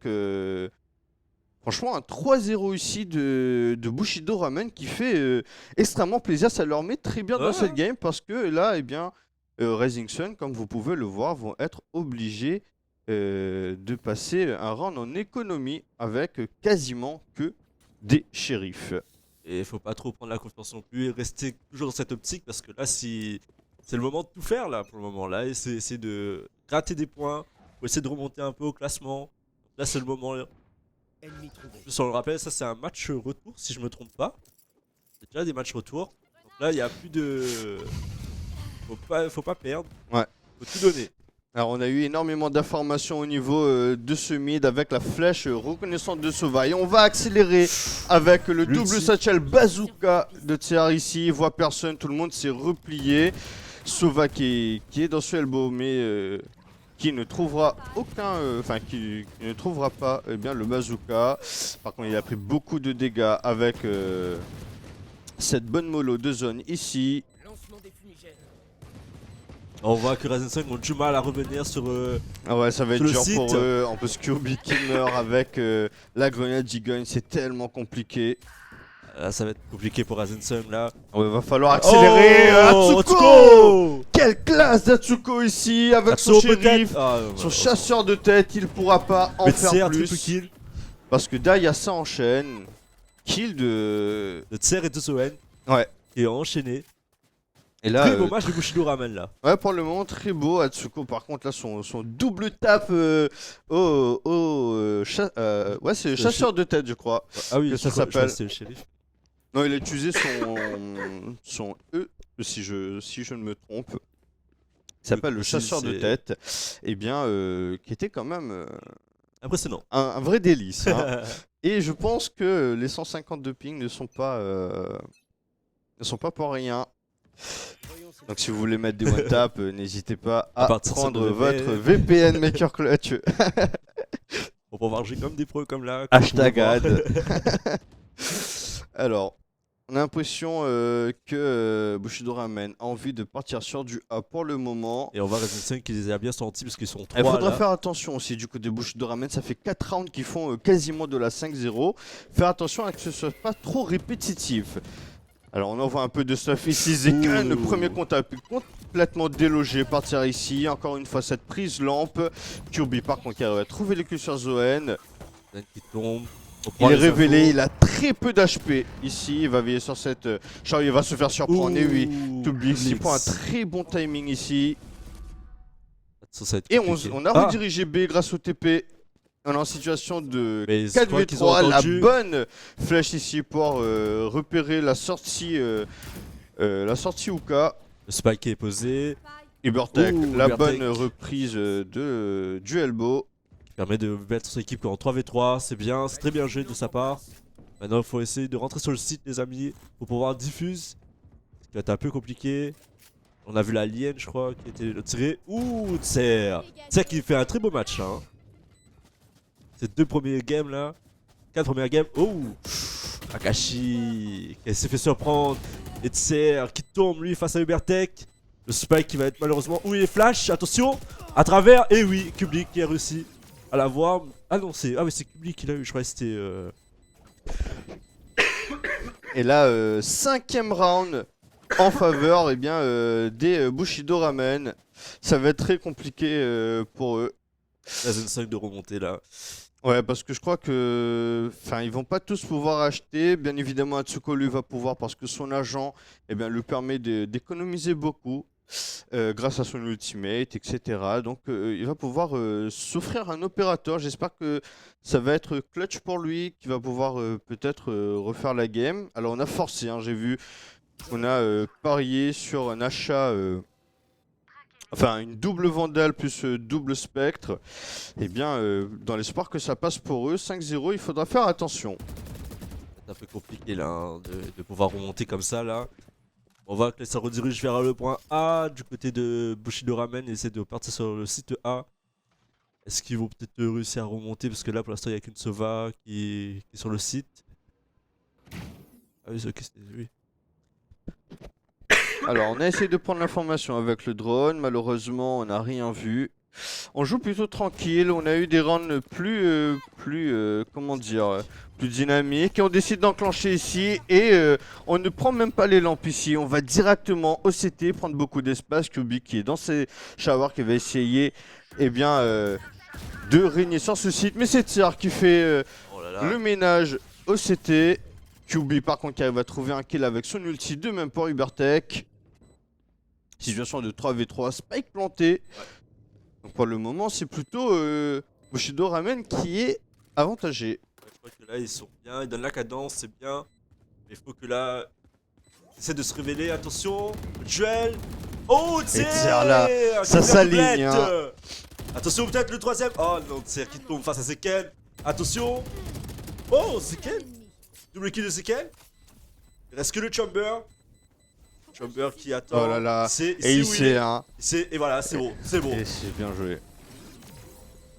franchement, un 3-0 ici de Bushido Ramen qui fait extrêmement plaisir. Ça leur met très bien dans Ouais. cette game parce que là, Rising Sun, comme vous pouvez le voir, vont être obligés de passer un round en économie avec quasiment que des shérifs. Et faut pas trop prendre la confiance non plus et rester toujours dans cette optique parce que là, si c'est le moment de tout faire là pour le moment là, et c'est essayer de gratter des points, faut essayer de remonter un peu au classement. Là, c'est le moment. En plus, on le rappelle, ça c'est un match retour si je me trompe pas. C'est déjà des matchs retour. Donc là, il y a plus de. Faut pas perdre. Ouais. Faut tout donner. Alors on a eu énormément d'informations au niveau de ce mid avec la flèche reconnaissante de Sova et on va accélérer avec le double L'ulti. satchel bazooka de Tsar ici, il voit personne, tout le monde s'est replié. Sova qui est dans ce elbow mais qui ne trouvera qui ne trouvera pas bien le bazooka. Par contre il a pris beaucoup de dégâts avec cette bonne mollo de zone ici. On voit que Rising Sun ont du mal à revenir sur. Ah ouais, ça va être Sur le dur site. pour eux. En plus, Kirby qui meurt avec la grenade G-Gun, c'est tellement compliqué. Là, ça va être compliqué pour Rising Sun là. Ouais, va falloir accélérer. Atsuko, Atsuko. quelle classe d'Atsuko ici avec Atsuko son shérif, peut-être. Ah, son ouais. chasseur de tête. Il pourra pas en Mais faire Tser, plus triple kill parce que Daya ça enchaîne. Kill de. de Tser et de Soen Ouais. qui est enchaîné. Et là, Très beau match de Bushido Ramen là. ouais, pour le moment très beau. Atsuko, par contre, là, son double tape ouais, c'est le chasseur de tête, je crois. Ah oui, Que ça je crois que s'appelle. c'est le shérif. Non, il a utilisé son E, si je ne me trompe. Il s'appelle le C'est- chasseur de c'est- tête. Eh bien, qui était quand même Impressionnant. un vrai délice. Hein. Et je pense que les 150 de ping ne sont pas pour rien. Donc si vous voulez mettre des one tap, n'hésitez pas À à partir de prendre ce votre VPN Maker Clutch. On peut voir jouer comme des pros comme là. Hashtag ad. Alors, on a l'impression que Bushido Ramen a envie de partir sur du A pour le moment. Et on voit Rising Sun qui les a bien sentis parce qu'ils sont Il 3 faudra là. faire attention aussi du côté Bushido Ramen, ça fait 4 rounds qui font quasiment de la 5-0. Faire attention à que ce soit pas trop répétitif. Alors on envoie un peu de stuff ici, Zekan, le Ouh. premier contact complètement délogé, partir ici, encore une fois cette prise lampe. Kirby par contre qui a trouvé les culs sur Zoen. Zen qui tombe. Il est révélé, il a très peu d'HP. Ici, il va veiller sur cette... il va se faire surprendre, et oui. Toubix, il prend un très bon timing ici. Et on a redirigé B grâce au TP. On est en situation de 4v3, la bonne flèche ici pour repérer la sortie Uka. Le spike est posé. Ubertech, la bonne reprise du elbow. Qui permet de mettre son équipe en 3v3, c'est bien, c'est très bien joué de sa part. Maintenant il faut essayer de rentrer sur le site les amis, pour pouvoir diffuse. Ce qui va être un peu compliqué. On a vu la Lien je crois qui était tirée. Ouh, Tser qui fait un très beau match hein. Ces 2 premiers games là. 4 premières games. Oh, Akashi qui s'est fait surprendre. Et Tser qui tombe lui face à Ubertech. Le spike qui va être malheureusement... Ouh, il est flash, attention. À travers, et oui, Kublik qui a réussi à l'avoir. Ah non, c'est Kublik qui l'a eu, je crois que c'était... Et là, 5ème round en faveur des Bushido Ramen. Ça va être très compliqué pour eux. La zone 5 de remonter là. Ouais, parce que je crois que, ils vont pas tous pouvoir acheter. Bien évidemment, Atsuko lui va pouvoir parce que son agent, lui permet d'économiser beaucoup grâce à son ultimate, etc. Donc, il va pouvoir s'offrir un opérateur. J'espère que ça va être clutch pour lui, qui va pouvoir peut-être refaire la game. Alors, on a forcé, hein, j'ai vu, on a parié sur un achat. Une double Vandal plus double Spectre. Dans l'espoir que ça passe pour eux, 5-0, il faudra faire attention. C'est un peu compliqué là, hein, de pouvoir remonter comme ça là. On voit que ça redirige vers le point A du côté de Bushido Ramen et essaie de partir sur le site A. Est-ce qu'ils vont peut-être réussir à remonter? Parce que là pour l'instant il n'y a qu'une Sova qui est sur le site. Ah oui, c'est ok, c'était lui. Alors, on a essayé de prendre l'information avec le drone. Malheureusement, on n'a rien vu. On joue plutôt tranquille. On a eu des rounds plus dynamiques. Et on décide d'enclencher ici. Et on ne prend même pas les lampes ici. On va directement au CT, prendre beaucoup d'espace. Kubik qui est dans ses showers, qui va essayer de régner sur ce site. Mais c'est Tsar qui fait le ménage au CT. QB par contre qui arrive à trouver un kill avec son ulti, de même pour Ubertech. Situation de 3v3, spike planté. Ouais. Donc pour le moment c'est plutôt Bushido Ramen qui est avantagé. Ouais, je crois que là ils sont bien, ils donnent la cadence, c'est bien. Mais il faut que là, ils essaient de se révéler, attention, duel. Oh Tser là, ça s'aligne hein. Attention peut-être le 3ème. Oh non, Tser qui tombe face à Seken. Attention. Oh Seken. Double kill de Seken. Il reste que le Chamber. Chamber qui attend. Oh là là. Et il sait hein. Et voilà, c'est beau. C'est beau. Et c'est bien joué.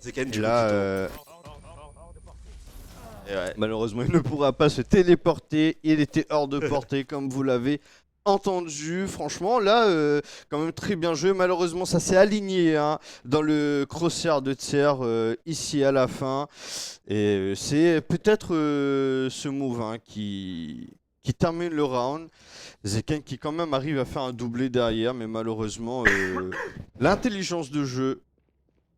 Seken et là, malheureusement, il ne pourra pas se téléporter. Il était hors de portée, comme vous l'avez entendu. Franchement, là, quand même très bien joué. Malheureusement, ça s'est aligné hein, dans le crosshair de Tser ici à la fin. Et c'est peut-être ce move hein, qui termine le round. Zeken qui quand même arrive à faire un doublé derrière, mais malheureusement, l'intelligence de jeu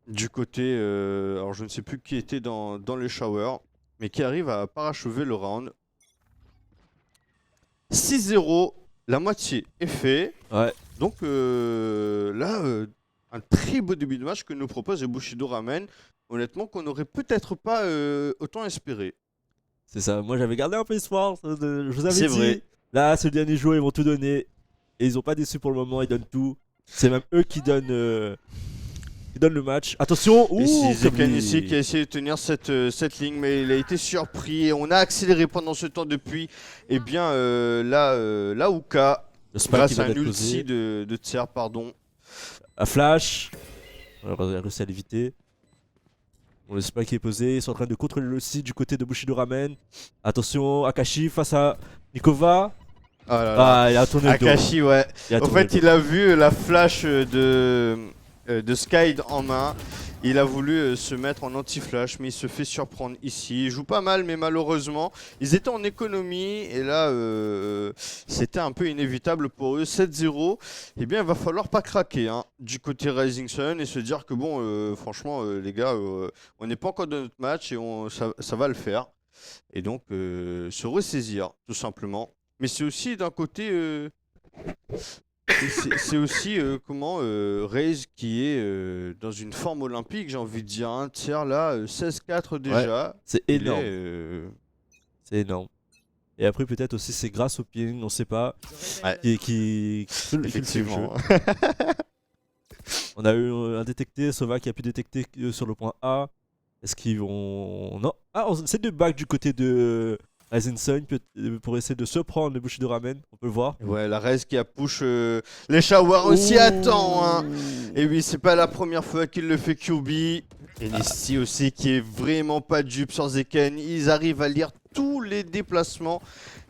du côté, alors je ne sais plus qui était dans les showers, mais qui arrive à parachever le round. 6-0, la moitié est fait. Ouais. Donc là, un très beau début de match que nous propose Bushido Ramen. Honnêtement, qu'on n'aurait peut-être pas autant espéré. C'est ça, moi j'avais gardé un peu espoir, je vous avais dit. Vrai. Là, c'est le dernier jour, ils vont tout donner. Et ils ont pas déçu pour le moment, ils donnent tout. C'est même eux qui donnent le match. Attention. Ici, Zeken ici qui a essayé de tenir cette ligne, mais il a été surpris. Et on a accéléré pendant ce temps depuis. Et bien là, Uka, grâce à un ulti de Tser, pardon. À flash. On a réussi à l'éviter. Bon, le spike est posé, ils sont en train de contrôler le site du côté de Bushido Ramen. Attention, Akashi face à Nikova. Oh là là. Ah, il a tourné le dos. Akashi, ouais. En fait, il a vu la flash de Sky en main. Il a voulu se mettre en anti-flash, mais il se fait surprendre ici. Il joue pas mal, mais malheureusement, ils étaient en économie. Et là, c'était un peu inévitable pour eux. 7-0. Eh bien, il va falloir pas craquer hein, du côté Rising Sun et se dire que bon, franchement, les gars, on n'est pas encore dans notre match et ça va le faire. et donc se ressaisir tout simplement. Mais c'est aussi d'un côté, c'est aussi comment Raze qui est dans une forme olympique, j'ai envie de dire, un tiers là, 16-4 déjà. C'est Il énorme. est, C'est énorme. Et après, peut-être aussi, c'est grâce au ping, on sait pas. Ouais. Qui fait le jeu. effectivement. On a eu un détecté, Sova qui a pu détecter sur le point A. Est-ce qu'ils vont. Non. Ah, c'est de back du côté de Rising Sun pour essayer de se prendre le Bushido Ramen. On peut le voir. Ouais, la Raze qui a push les showers aussi à temps. Hein. Et oui, c'est pas la première fois qu'il le fait QB. Et Nesty aussi qui est vraiment pas dupe sur Zeken. Ils arrivent à lire tous les déplacements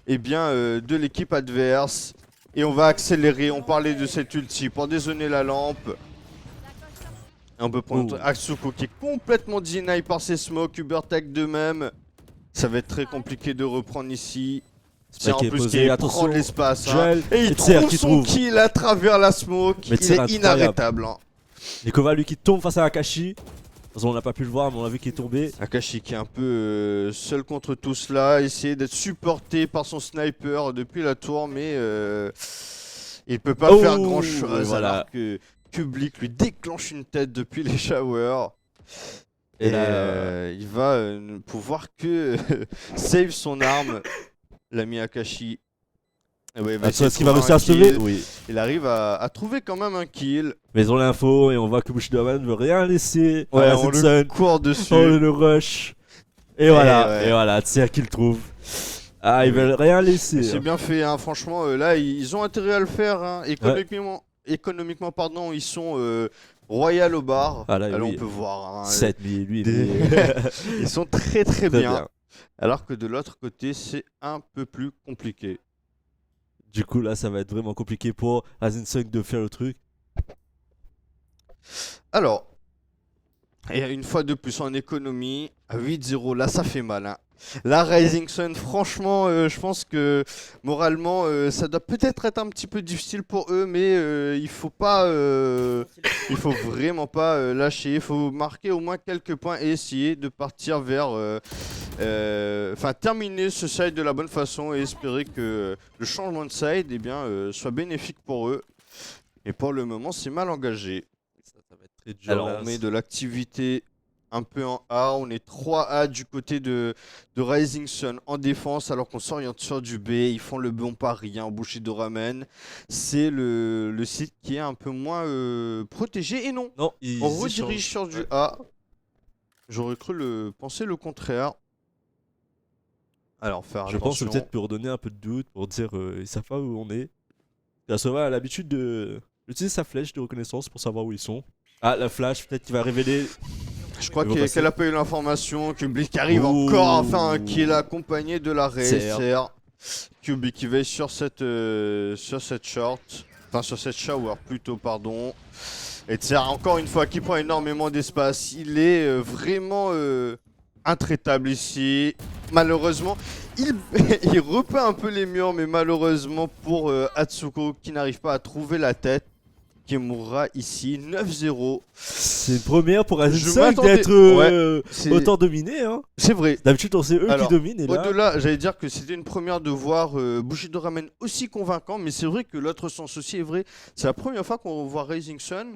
de l'équipe adverse. Et on va accélérer. On parlait de cette ulti pour dézoner la lampe. Et on peut prendre Atsuko qui est complètement deny par ses smokes. Ubertech de même. Ça va être très compliqué de reprendre ici. C'est en plus qui prend de l'espace. Hein. Et il trouve son kill à travers la smoke. Mais il est inarrêtable. Hein. Nekova lui qui tombe face à Akashi. On n'a pas pu le voir, mais on a vu qu'il est tombé. Akashi qui est un peu seul contre tout cela, essayer d'être supporté par son sniper depuis la tour, mais il peut pas faire grand chose. Voilà. Alors que Kublik lui déclenche une tête depuis les showers. Et il va pouvoir que save son arme, l'ami Akashi. Est-ce qu'il va réussir à se sauver? Oui. Il arrive à trouver quand même un kill. Mais ils ont l'info et on voit que Bushido ne veut rien laisser. Ouais, on le court dessus. On le rush. Et voilà, c'est qui le trouve. Ah, ils veulent rien laisser. C'est bien fait, hein. Franchement, là, ils ont intérêt à le faire. Hein. Économiquement, pardon, ils sont royal au bar. Ah, là, on peut voir. Hein, 7000, lui. Ils sont très très bien. Alors que de l'autre côté, c'est un peu plus compliqué. Du coup, là, ça va être vraiment compliqué pour Rising Sun de faire le truc. Alors, et une fois de plus en économie, à 8-0, là, ça fait mal. Hein. Là, Rising Sun, franchement, je pense que moralement, ça doit peut-être être un petit peu difficile pour eux, mais il faut vraiment pas lâcher. Il faut marquer au moins quelques points et essayer de partir vers, terminer ce side de la bonne façon et espérer que le changement de side, soit bénéfique pour eux. Et pour le moment, c'est mal engagé. Ça va être très dur. Alors, on met de l'activité un peu en A, on est 3A du côté de Rising Sun en défense alors qu'on s'oriente sur du B, ils font le bon pari en Bushido Ramen. C'est le site qui est un peu moins protégé et non, on redirige sur du A. J'aurais cru penser le contraire. Alors faire attention. Je pense que peut-être pour donner un peu de doute, pour dire ils savent pas où on est. Sova a l'habitude d'utiliser sa flèche de reconnaissance pour savoir où ils sont. Ah, la flash, peut-être qu'il va révéler. Je crois qu'elle a pas eu l'information. Kublik arrive encore à faire un kill accompagné de la Razer. Kublik qui veille sur cette short. Enfin, sur cette shower plutôt, pardon. Et Tser, encore une fois, qui prend énormément d'espace. Il est vraiment intraitable ici. Malheureusement, il repeint un peu les murs, mais malheureusement pour Atsuko qui n'arrive pas à trouver la tête. Qui mourra ici 9-0. C'est une première pour Rising Sun d'être autant dominé. Hein. C'est vrai. D'habitude, c'est eux qui dominent. Au-delà, j'allais dire que c'était une première de voir Bushido Ramen aussi convaincant, mais c'est vrai que l'autre sens aussi est vrai. C'est la première fois qu'on voit Rising Sun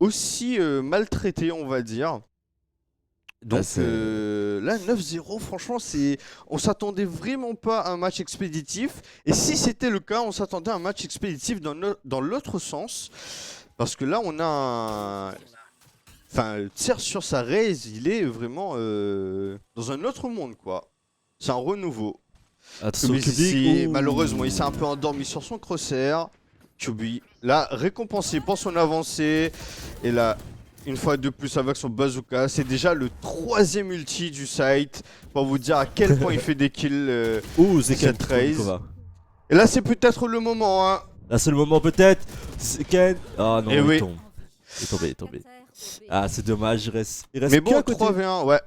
aussi maltraité, on va dire. Donc là, 9-0, franchement, on s'attendait vraiment pas à un match expéditif. Et si c'était le cas, on s'attendait à un match expéditif dans l'autre sens. Parce que là, on a Tser sur sa raise, il est vraiment dans un autre monde, quoi. C'est un renouveau. Ici, malheureusement, il s'est un peu endormi sur son crosshair. Kubi, là, récompensé pour son avancée. Et là, une fois de plus avec son bazooka, c'est déjà le 3e ulti du site pour vous dire à quel point il fait des kills cette raise. Et là c'est peut-être le moment hein. Là c'est le moment peut-être. Zeken. Ah non, il tombe. Il est tombé. Ah c'est dommage, il reste mais bon 3v1 ouais.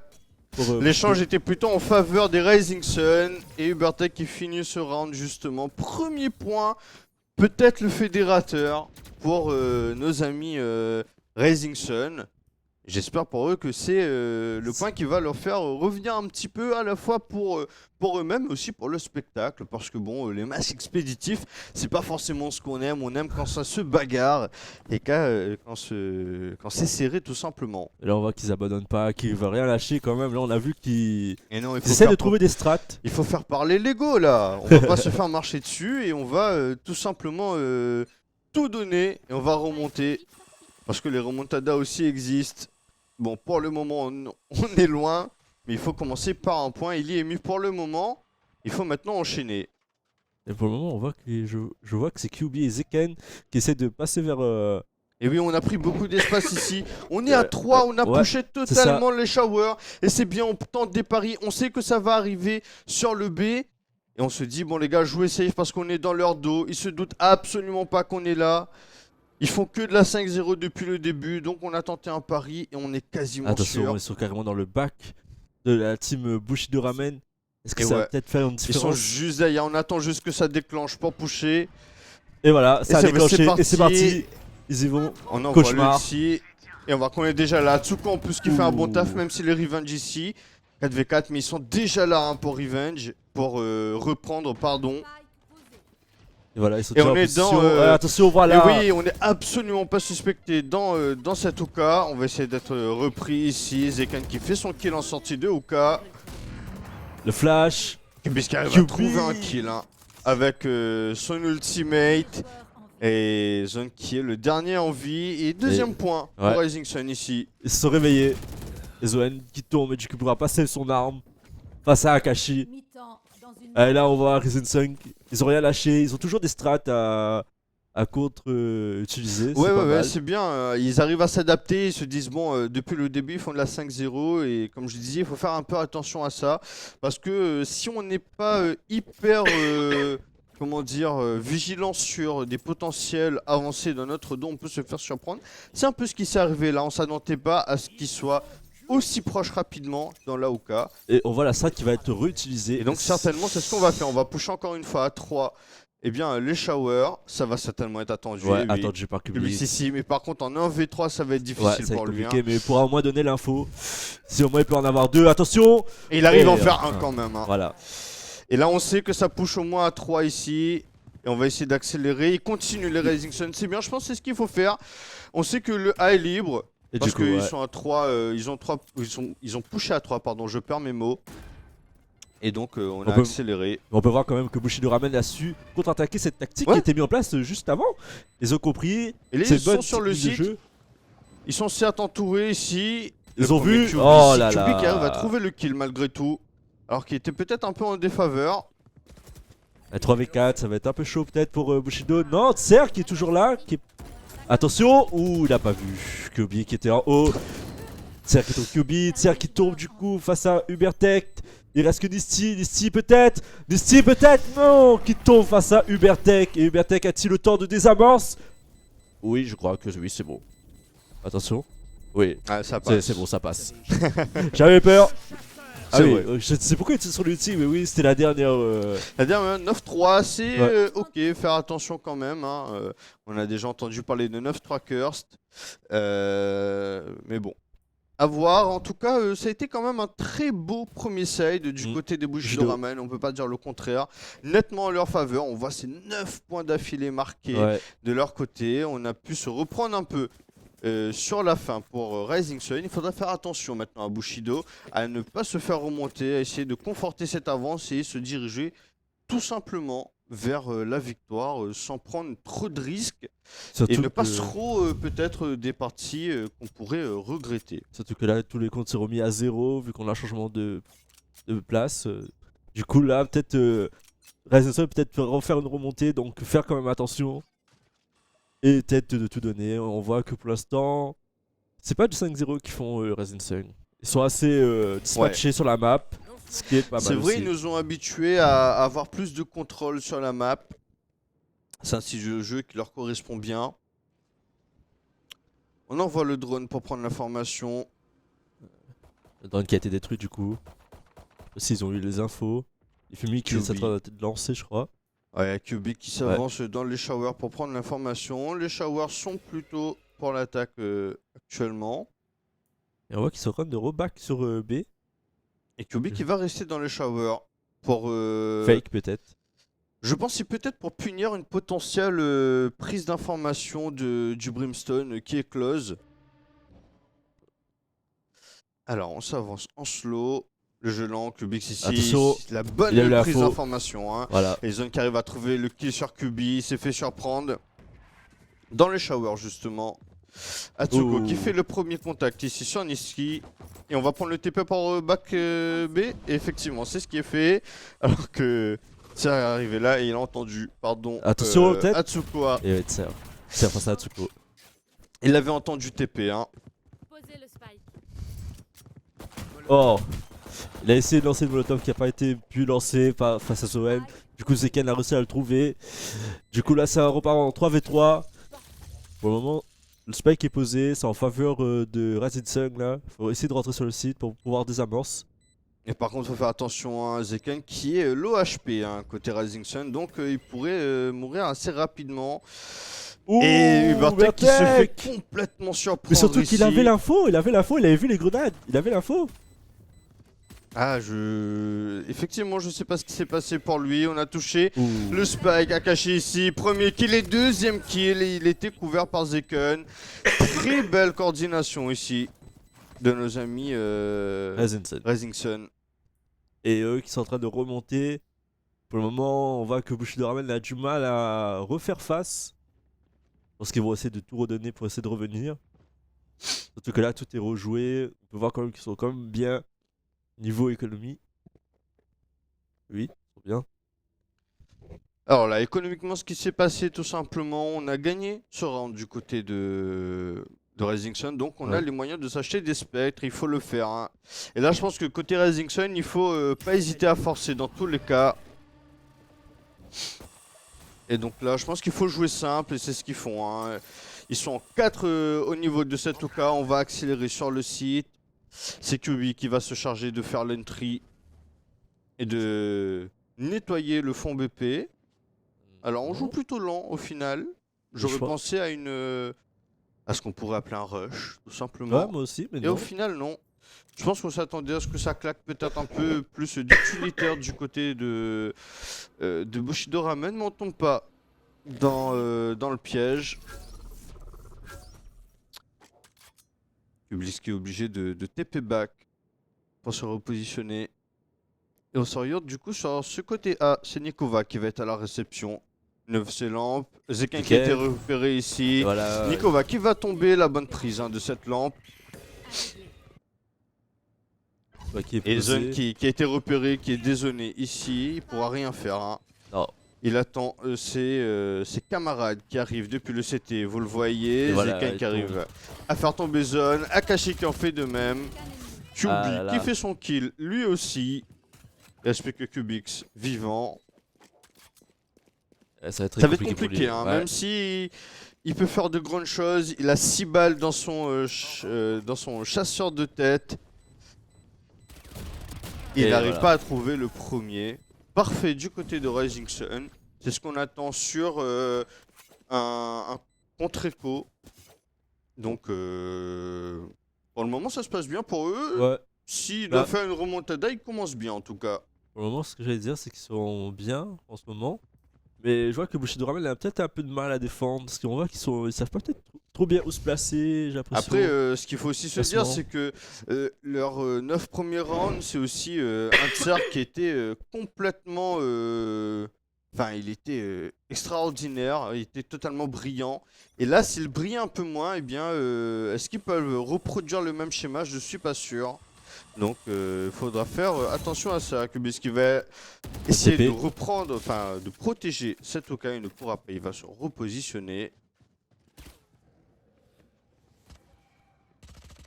L'échange était plutôt en faveur des Rising Sun et Ubertech qui finit ce round justement. Premier point, peut-être le fédérateur pour nos amis Rising Sun. J'espère pour eux que c'est le point qui va leur faire revenir un petit peu à la fois pour eux-mêmes mais aussi pour le spectacle. Parce que bon, les matchs expéditifs, c'est pas forcément ce qu'on aime. On aime quand ça se bagarre et quand c'est serré tout simplement. Et là, on voit qu'ils abandonnent pas, qu'ils veulent rien lâcher quand même. Là, on a vu qu'ils Et non, il faut essaient de faire trouver des strats. Il faut faire parler l'ego là. On va pas se faire marcher dessus et on va tout simplement tout donner et on va remonter. Parce que les remontadas aussi existent. Bon, pour le moment, on est loin. Mais il faut commencer par un point. Il y est mis pour le moment. Il faut maintenant enchaîner. Et pour le moment, on voit que je vois que c'est QB et Zeken qui essaient de passer vers. Et oui, on a pris beaucoup d'espace ici. On est à 3, on a ouais, poussé totalement les showers. Et c'est bien, on tente des paris. On sait que ça va arriver sur le B. Et on se dit, bon les gars, jouez safe parce qu'on est dans leur dos. Ils se doutent absolument pas qu'on est là. Ils font que de la 5-0 depuis le début. Donc on a tenté un pari et on est quasiment Attention, sûr. ils sont carrément dans le back de la team Bushido Ramen. Est-ce que ça va peut-être faire une Ils différence? sont juste derrière. On attend juste que ça déclenche pour pusher. Et voilà, ça a déclenché. c'est Et c'est parti. Ils y vont. On envoie Cauchemar. ici. Et on va qu'on est déjà là. Tsuko en plus qui fait un bon taf, même si les Revenge ici. 4v4, mais ils sont déjà là hein, pour Revenge. Pour reprendre, pardon. Et voilà, ils sont Et déjà on en est position. dans, attention, Et voilà. oui, on est absolument pas suspecté dans cette Oka. On va essayer d'être repris ici. Zekan qui fait son kill en sortie de Oka. Le flash. Puisqu'il arrive à QB. trouver un kill hein, avec son ultimate. Et Zone qui est le dernier en vie. Et deuxième point pour ouais. Rising Sun ici. Ils se sont réveillés. Et Zoen qui tombe et du coup pourra passer son arme face à Akashi. Et là on voit Risen Sun, ils ont rien lâché, ils ont toujours des strats à contre-utiliser. Ouais, c'est bien. Ils arrivent à s'adapter, ils se disent bon, depuis le début, ils font de la 5-0. Et comme je disais, il faut faire un peu attention à ça. Parce que si on n'est pas hyper. Comment dire, vigilant sur des potentiels avancés dans notre dos, on peut se faire surprendre. C'est un peu ce qui s'est arrivé là, on s'attendait pas à ce qu'il soit aussi proche rapidement dans l'AOK. Et on voit la strat qui va être réutilisée. Et donc certainement c'est ce qu'on va faire, on va pusher encore une fois à 3. Eh bien les showers, ça va certainement être attendu. Ouais, oui. attendu par QB. Si, mais par contre en 1v3 ça va être difficile ça va pour être lui. compliqué, Hein. mais il pourra au moins donner l'info. Si au moins il peut en avoir 2, attention. Et il arrive à en Et, faire un quand même. Hein. Voilà. Et là on sait que ça push au moins à 3 ici. Et on va essayer d'accélérer. Il continue les Rising Sun. C'est bien, je pense que c'est ce qu'il faut faire. On sait que le A est libre. Et Parce du coup, qu'ils sont à 3. Ils ont pushé à 3, pardon. Je perds mes mots. Et donc on a accéléré. On peut voir quand même que Bushido Ramen a su contre-attaquer cette tactique qui était mise en place juste avant. Ils ont compris. Et là, c'est ils sont sur le site. jeu. Ils sont certes entourés ici. Ils ont vu. QB, Oh là QB là. qui arrive à trouver le kill malgré tout. Alors qu'il était peut-être un peu en défaveur. 3v4, ça va être un peu chaud peut-être pour Bushido. Non, Tser qui est toujours là. Attention. Ouh, il a pas vu. Kyubi qui était en haut. Tser qui est au Kyubi. Tser qui tombe du coup face à Ubertech. Il reste que Nisty. Nisty peut-être. Nisty peut-être. Non. Qui tombe face à Ubertech. Et Ubertech a-t-il le temps de désamorce? Oui, je crois que oui, c'est bon. Attention. Oui. Ah, ça passe. C'est bon, ça passe. J'avais peur. Ah C'est oui, vrai. je sais pourquoi il était sur l'ulti, mais oui, c'était la dernière. La dernière 9-3, c'est Ouais. ok, faire attention quand même. Hein. On a déjà entendu parler de 9-3 Cursed. Mais bon. À voir. En tout cas, ça a été quand même un très beau premier side du côté des Bushido Ramen. On peut pas dire le contraire. Nettement en leur faveur. On voit ces 9 points d'affilée marqués de leur côté. On a pu se reprendre un peu. Sur la fin pour Rising Sun, il faudra faire attention maintenant à Bushido, à ne pas se faire remonter, à essayer de conforter cette avance et se diriger tout simplement vers la victoire sans prendre trop de risques. Surtout et ne pas trop peut-être des parties qu'on pourrait regretter. Surtout que là tous les comptes sont remis à 0 vu qu'on a un changement de place. Du coup là peut-être Rising Sun peut-être refaire une remontée, donc faire quand même attention. Et peut-être de tout donner. On voit que pour l'instant, c'est pas du 5-0 qu'ils font Rising Sun. Ils sont assez dispatchés sur la map, ce qui est pas mal. C'est vrai, aussi. ils nous ont habitués à avoir plus de contrôle sur la map. C'est un style de jeu qui leur correspond bien. On envoie le drone pour prendre l'information. Le drone qui a été détruit du coup. Aussi ils ont eu les infos. Les Fumi qui est en train de lancer je crois. Ouais, QB qui s'avance dans les showers pour prendre l'information. Les showers sont plutôt pour l'attaque actuellement. Et on voit qu'ils sont en train de reback sur B. Et Kubik qui va rester dans le shower pour... Fake peut-être. Je pense que c'est peut-être pour punir une potentielle prise d'information du Brimstone qui est close. Alors on s'avance en slow. Le jeu lent, Kubik ici, Attention, la bonne il a eu prise l'info. d'information. Hein. Voilà. Et Zone qui arrive à trouver le kill sur Kubi, il s'est fait surprendre. Dans le shower justement. Atsuko Ouh. qui fait le premier contact ici sur Niski. Et on va prendre le TP par back B. Et effectivement c'est ce qui est fait. Alors que c'est arrivé là et il a entendu, pardon, Attention, tête. Atsuko. Et ouais, c'est face à Atsuko. Il avait entendu TP. Hein. Posez le spike. Oh, il a essayé de lancer le molotov qui n'a pas été pu lancer face à Soen. Du coup, Zeken a réussi à le trouver. Du coup, là, ça repart en 3v3. Pour le moment, le spike est posé. C'est en faveur de Rising Sun. Là, faut essayer de rentrer sur le site pour pouvoir désamorce. Et par contre, il faut faire attention à Zeken qui est low HP hein, côté Rising Sun. Donc il pourrait mourir assez rapidement. Et Ubertech qui se fait complètement surprendre. Mais surtout qu'il ici. avait l'info. Il avait vu les grenades. Il avait l'info. Ah, effectivement, je sais pas ce qui s'est passé pour lui. On a touché le spike à cacher ici. Premier kill et deuxième kill. Et il était couvert par Zeken. Très belle coordination ici de nos amis Rising Sun. Et eux qui sont en train de remonter. Pour le moment, on voit que Bushido Ramen a du mal à refaire face. Parce qu'ils vont essayer de tout redonner pour essayer de revenir. Surtout que là, tout est rejoué. On peut voir quand même qu'ils sont quand même bien. Niveau économie. Oui, ils sont bien. Alors là, économiquement, ce qui s'est passé, tout simplement, on a gagné ce round du côté de Rising Sun. Donc on a les moyens de s'acheter des spectres, il faut le faire. Hein. Et là, je pense que côté Rising Sun, il faut pas hésiter à forcer dans tous les cas. Et donc là, je pense qu'il faut jouer simple et c'est ce qu'ils font. Hein. Ils sont en 4 au niveau de cette OK. On va accélérer sur le site. C'est Kubi qui va se charger de faire l'entry et de nettoyer le fond BP. Alors on joue plutôt lent au final. J'aurais pensé à ce qu'on pourrait appeler un rush, tout simplement. Ouais, moi aussi, mais et non. au final, non. Je pense qu'on s'attendait à ce que ça claque peut-être un peu plus d'utilitaire du côté de Bushido Ramen, mais on tombe pas dans le piège. Ublis qui est obligé de TP back pour se repositionner. Et on s'oriente du coup sur ce côté A. C'est Nikova qui va être à la réception. 9 ses lampes. Zeken qui a été repéré ici. Voilà, Nikova qui va tomber, la bonne prise hein, de cette lampe. Et Zone qui a été repéré, qui est dézoné ici. Il pourra rien faire. Hein. Non. Il attend ses camarades qui arrivent depuis le CT. Vous le voyez. Zeken qui arrive à faire tomber Zone. Akashi qui en fait de même. Kubi qui fait son kill lui aussi. Il reste que Kubix vivant. Ça va être compliqué hein, même si il peut faire de grandes choses. Il a 6 balles dans son chasseur de tête. Il n'arrive pas à trouver le premier. Parfait du côté de Rising Sun. C'est ce qu'on attend sur un contre-écho. Donc pour le moment ça se passe bien pour eux. Ouais. S'ils doivent faire une remontada, ils commencent bien en tout cas. Pour le moment, ce que j'allais dire, c'est qu'ils sont bien en ce moment. Mais je vois que Bushido Ramen a peut-être un peu de mal à défendre. Parce qu'on voit qu'ils savent pas peut-être trop bien où se placer, j'ai l'impression. Après, ce qu'il faut aussi se dire, c'est que leurs 9 premiers rounds, c'est aussi un Tsar qui était complètement... Enfin, il était extraordinaire, il était totalement brillant. Et là, s'il brille un peu moins, eh bien, est-ce qu'ils peuvent reproduire le même schéma? Je suis pas sûr. Donc, il faudra faire attention à ça. Kubis qui va essayer de reprendre, enfin, de protéger cet OK. Il ne pourra pas, il va se repositionner.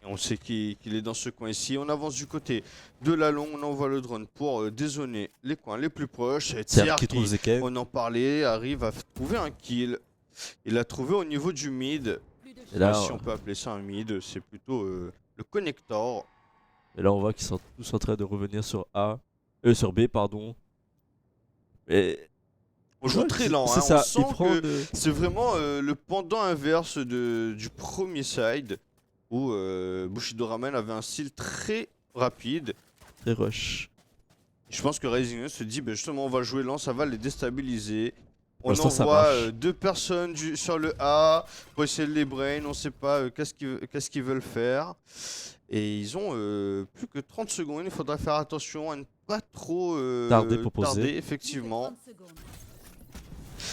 Et on sait qu'il est dans ce coin ici. On avance du côté de la longue. On envoie le drone pour dézoner les coins les plus proches. Tiens, qui trouve Zeken. On en parlait, arrive à trouver un kill. Il l'a trouvé au niveau du mid. Et là, si on peut appeler ça un mid, c'est plutôt le connector. Et là, on voit qu'ils sont tous en train de revenir sur sur B, pardon. Et on joue très lent, c'est hein. ça. On sent que c'est vraiment le pendant inverse du premier side. où Bushido Ramen avait un style très rapide. Très rush. Je pense que Rising se dit, justement, on va jouer lent, ça va les déstabiliser. On l'instant, ça envoie marche. 2 personnes sur le A pour essayer de les brain, on sait pas qu'est-ce qu'ils veulent faire. Et ils ont plus que 30 secondes, il faudra faire attention à ne pas trop Tarder pour poser. tarder, effectivement.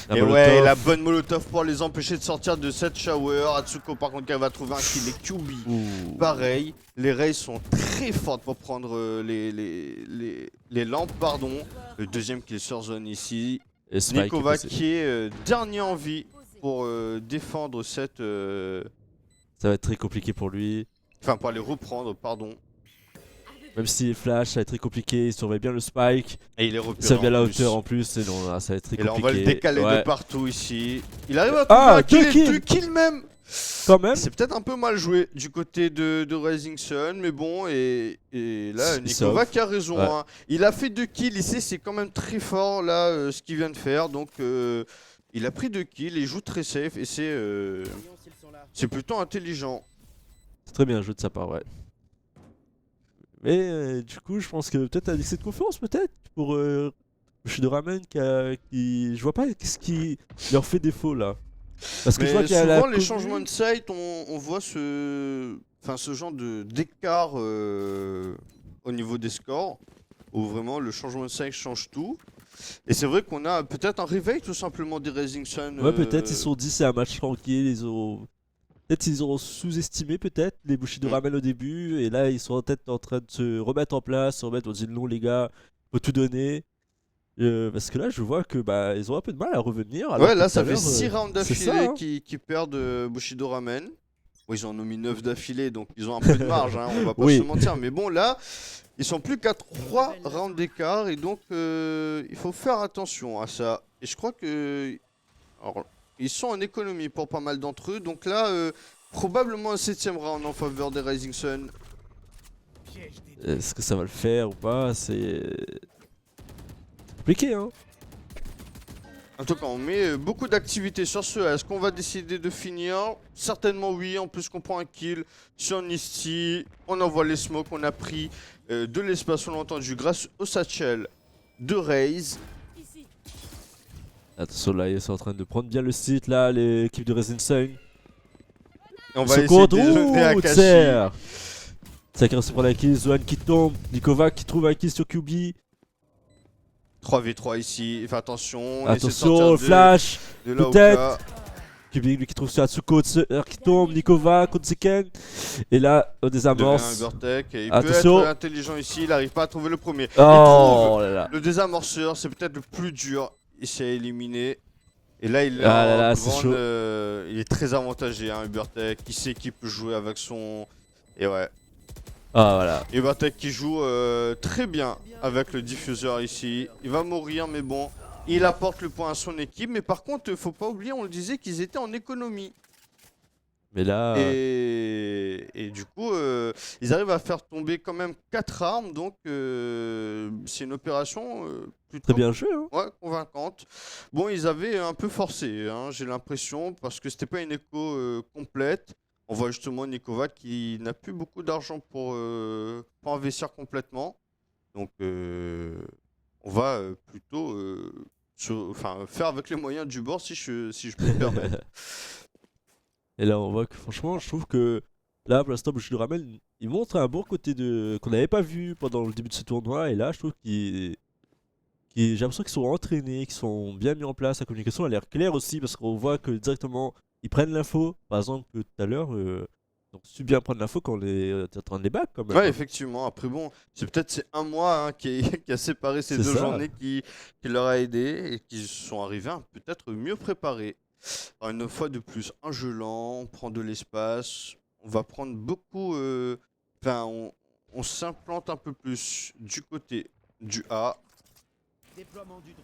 La Et Molotov. ouais, la bonne molotov pour les empêcher de sortir de cette shower. Atsuko par contre qui va trouver un kill, les QB. Ouh. Pareil, les Rays sont très fortes pour prendre les lampes, pardon. Le deuxième kill sur zone ici. Et Spike Nikova est passé. qui est dernier en vie pour défendre cette... Ça va être très compliqué pour lui. Enfin, pour aller reprendre, pardon. Même si flash, ça va être très compliqué. Il surveille bien le Spike. Et il est Il repéré surveille en la plus. hauteur en plus. Et non, là, ça va être très Et là, compliqué. on va le décaler Ouais. de partout ici. Il arrive à trouver Ah, un kill, deux kills. 2 kills même. Quand même. C'est peut-être un peu mal joué du côté de Rising Sun, mais bon, et là, Il Nikova sauve. qui a raison. Ouais. Hein. Il a fait 2 kills ici, c'est quand même très fort là, ce qu'il vient de faire. Donc, il a pris 2 kills, il joue très safe, et c'est plutôt intelligent. C'est très bien joué de sa part, ouais. Mais du coup, je pense que peut-être un excès de confiance, peut-être, pour Bushido Ramen qui. Je vois pas qu'est-ce qui leur fait défaut là. Parce que je vois Mais qu'il y a la souvent, les commu- changements de site, on voit ce genre d'écart au niveau des scores, où vraiment le changement de site change tout. Et c'est vrai qu'on a peut-être un réveil tout simplement des Rising Sun. Ouais, peut-être ils se sont dit c'est un match tranquille, ils ont. Peut-être ils ont sous-estimé peut-être les Bushido Ramen au début, et là ils sont peut-être en train de se remettre en place, se remettre, on dit non les gars, faut tout donner. Parce que là je vois que bah ils ont un peu de mal à revenir. alors Ouais, que là tout ça à fait l'heure, 6 rounds c'est d'affilée ça, hein. qui perdent Bushido Ramen. Bon, ils en ont mis 9 d'affilée, donc ils ont un peu de marge, hein, on va pas Oui. se mentir. Mais bon, là, ils sont plus qu'à 3 rounds d'écart, et donc il faut faire attention à ça. Et je crois que... Alors, ils sont en économie pour pas mal d'entre eux, donc là, probablement un 7ème round en faveur des Rising Sun. Est-ce que ça va le faire ou pas? C'est compliqué, hein. En tout cas, on met beaucoup d'activités sur ce. Est-ce qu'on va décider de finir? Certainement oui. En plus qu'on prend un kill sur Nisty. On envoie les smokes. On a pris de l'espace, on l'a entendu, grâce au satchel de Raze. Attention là, ils sont en train de prendre bien le site là, l'équipe de Resident Sun. Et on va Secours essayer de déjeuner à Kashi. Serre. Ça qui reste pour la kill, Zohan qui tombe, Nikova qui trouve un kill sur QB. 3v3 ici. Fais attention. On essaie de Attention, sortir flash. de là peut-être. QB lui qui trouve sur Atsuko, qui tombe, Nikova contre Seken. Et là, on désamorce. Il Attention. peut être intelligent ici. Il n'arrive pas à trouver le premier. Oh là là. Le désamorceur, c'est peut-être le plus dur ici à éliminer. Et là, il est, Ah là là, en c'est grande, chaud. il est très avantagé, hein, Ubertech. Il sait qu'il peut jouer avec son... Et ouais, Ah voilà. Ubertech qui joue très bien avec le diffuseur ici. Il va mourir, mais bon, il apporte le point à son équipe. Mais par contre, faut pas oublier, on le disait, qu'ils étaient en économie. Mais là. Et du coup, ils arrivent à faire tomber quand même 4 armes. Donc, c'est une opération plutôt Très bien joué, hein. ouais, convaincante. Bon, ils avaient un peu forcé, hein, j'ai l'impression, parce que c'était pas une écho complète. On voit justement Nikova qui n'a plus beaucoup d'argent pour investir complètement. Donc, on va plutôt faire avec les moyens du bord, si je peux me permettre. Et là, on voit que franchement, je trouve que là, pour l'instant, Bushido Ramen, il montre un bon côté qu'on n'avait pas vu pendant le début de ce tournoi. Et là, je trouve j'ai l'impression qu'ils sont entraînés, qu'ils sont bien mis en place. La communication a l'air claire aussi parce qu'on voit que directement, ils prennent l'info. Par exemple, tout à l'heure, ils ont su bien prendre l'info quand on est en train de les back quand même. Ouais, effectivement. Après, bon, c'est un mois hein, qui a séparé ces C'est deux ça. journées qui leur a aidé et qui sont arrivés peut-être mieux préparés. Alors, une fois de plus, un jeu lent, on prend de l'espace, on va prendre beaucoup. On s'implante un peu plus du côté du A.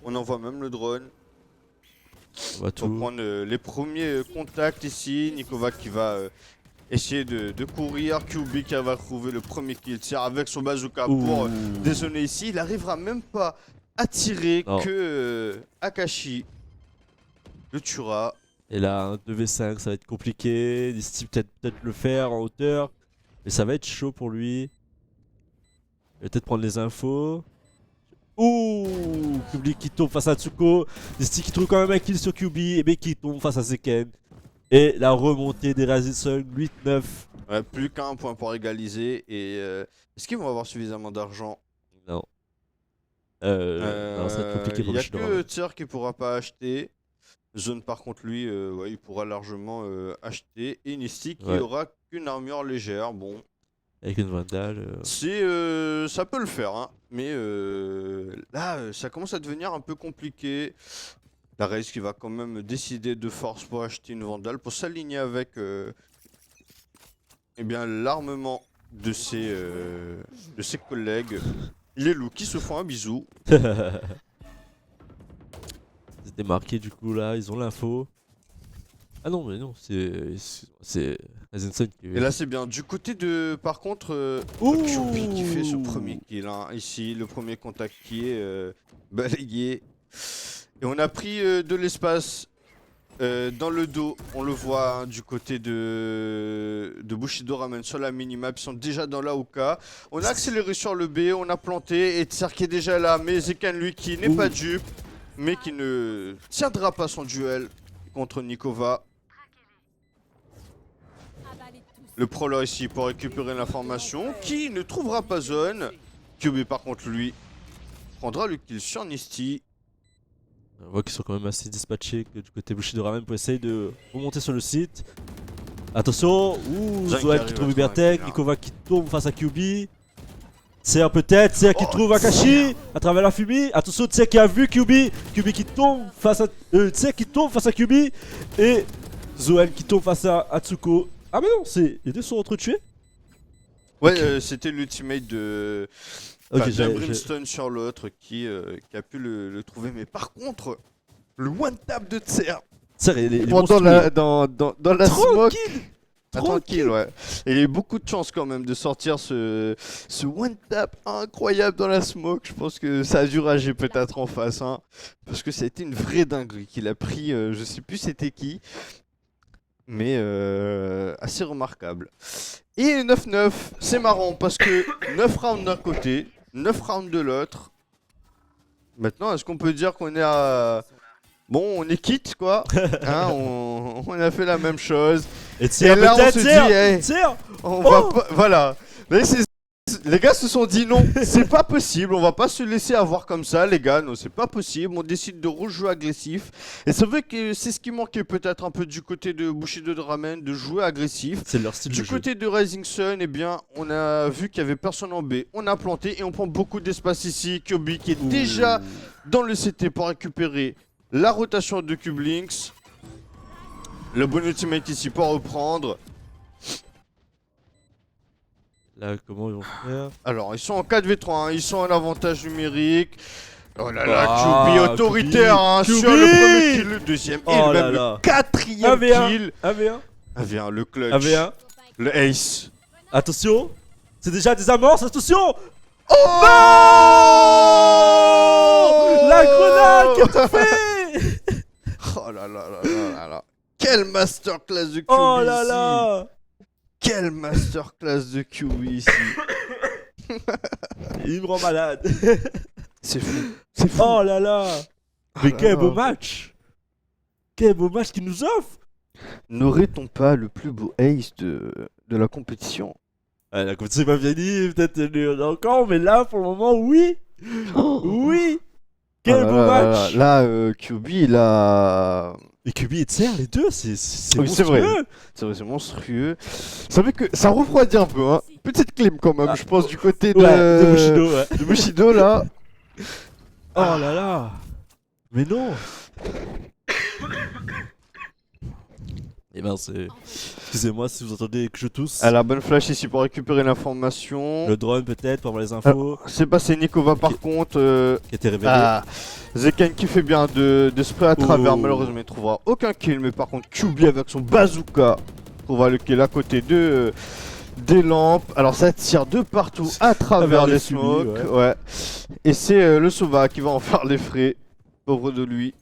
On envoie même le drone. On va On tout. va prendre les premiers contacts ici. Nikova qui va essayer de courir. QB qui va trouver le premier kill. Tire avec son bazooka pour Ouh. dézonner ici. Il n'arrivera même pas à tirer Non. que Akashi le tuera. Et là, un 2v5, ça va être compliqué. Nisty peut-être le faire en hauteur. Mais ça va être chaud pour lui. Il va peut-être prendre les infos. Ouh, QB qui tombe face à Tsuko. Nisty qui trouve quand même un kill sur QB. Et bien qui tombe face à Zeken. Et la remontée des Razison 8-9. Ouais, plus qu'un point pour égaliser. Et est-ce qu'ils vont avoir suffisamment d'argent? Non. Non, ça va être compliqué Il pour n'y le a Shidora. que Tser qui pourra pas acheter. Zone par contre lui, ouais, il pourra largement acheter. Et Nisty qui Ouais. aura qu'une armure légère. Bon, Avec une Vandal. ça peut le faire, hein. Mais là, ça commence à devenir un peu compliqué. La Raze qui va quand même décider de force pour acheter une Vandale, pour s'aligner avec eh bien, l'armement de ses collègues. Les loups qui se font un bisou. C'était marqué du coup là, ils ont l'info. Ah non, mais non, c'est Razenson qui. Et là c'est bien. Du côté de par contre Ouh QB qui fait ce premier kill, hein. Ici le premier contact qui est balayé. Et on a pris de l'espace dans le dos. On le voit, hein, du côté de Bushido Ramen sur la minimap. Ils sont déjà dans la Oka. On a accéléré sur le B, on a planté et Tser qui est déjà là. Mais Zeken lui qui n'est pas dupe, mais qui ne tiendra pas son duel contre Nikova. Le prolo ici pour récupérer l'information, qui ne trouvera pas zone. QB par contre lui prendra le kill sur Nisty. On voit qu'ils sont quand même assez dispatchés que du côté Bushido Ramen pour essayer de remonter sur le site. Attention, ouh, Zan qui Zoel qui arrive trouve à Ubertech, trouver un Nikova qui tombe face à QB. Tser peut-être, Tser qui trouve Akashi à travers la fumée. Attention, Tser qui a vu QB, QB qui tombe face à Tser qui tombe face à QB et Zoel qui tombe face à Atsuko. Ah mais non, les deux sont entretués. Ouais, c'était l'ultimate de Ok, d'un Brimstone sur l'autre qui a pu le trouver. Mais par contre, le one tap de Tser Tser, il est pendant monstrueux. dans la smoke. Tranquille. Ah, tranquille, ouais. Et il y a eu beaucoup de chance quand même de sortir ce one tap incroyable dans la smoke. Je pense que ça a dû rager peut-être en face, hein, parce que ça a été une vraie dinguerie qu'il a pris. Je sais plus c'était qui, mais assez remarquable. Et 9-9, c'est marrant parce que 9 rounds d'un côté, 9 rounds de l'autre. Maintenant, est-ce qu'on peut dire qu'on est à... Bon, on est quitte quoi, hein, on a fait la même chose. Et Tser là, on peut-être, se dit, Tser, hey, Tser. on va pas... Voilà. Mais les gars se sont dit non, c'est pas possible, on va pas se laisser avoir comme ça les gars, non c'est pas possible, on décide de rejouer agressif. Et c'est vrai que c'est ce qui manquait peut-être un peu du côté de Bushido de Ramen, de jouer agressif. C'est leur style de Du jeu. côté de Rising Sun, eh bien, on a vu qu'il y avait personne en B, on a planté et on prend beaucoup d'espace ici. Kyobi qui est déjà dans le CT pour récupérer la rotation de Cublinks. Le bon ultimate ici pour reprendre. Là, comment ils vont faire? Alors, ils sont en 4v3, hein, ils sont en avantage numérique. Oh là Ah, là, QB autoritaire, hein, QB. sur le premier kill, le deuxième Oh et là même là. le quatrième 1v1. kill. 1v1. 1v1, le clutch, 1v1. le ace. Attention. C'est déjà des amorces, attention. Oh La grenade qui a tout fait. Oh là là là là là là. Quelle masterclass de QB Oh là ici. là. Quelle masterclass de QB ici. Il me rend malade. C'est fou. C'est fou. Oh là là. Oh Mais là quel là. beau match. Quel beau match qu'il nous offre. N'aurait-on pas le plus beau ace de la compétition? Ah, la compétition n'est pas finie, peut-être il y en a encore, mais là pour le moment, oui. Oui. Quel Ah beau là là match. là, QB, il a... Et QB et Tser, les deux, c'est Oui, c'est vrai. monstrueux. C'est vrai, c'est monstrueux. Ça fait que ça refroidit un peu, hein. Petite clim quand même, Ah. je pense, du côté de, Ouais, de Bushido, ouais. de Bushido, là. Oh là là. Mais non. Eh ben c'est... Excusez-moi si vous entendez que je tousse. Elle a bonne flash ici pour récupérer l'information. Le drone peut-être pour avoir les infos. C'est passé Nikova par Ok. contre. Qui a été révélé. Ah, Zeken qui fait bien de spray à travers, Oh. malheureusement il trouvera aucun kill, mais par contre QB avec son bazooka trouvera le kill à côté de des lampes. Alors ça tire de partout à travers les les fumées, smokes, ouais. Et c'est le Sova qui va en faire les frais, pauvre de lui.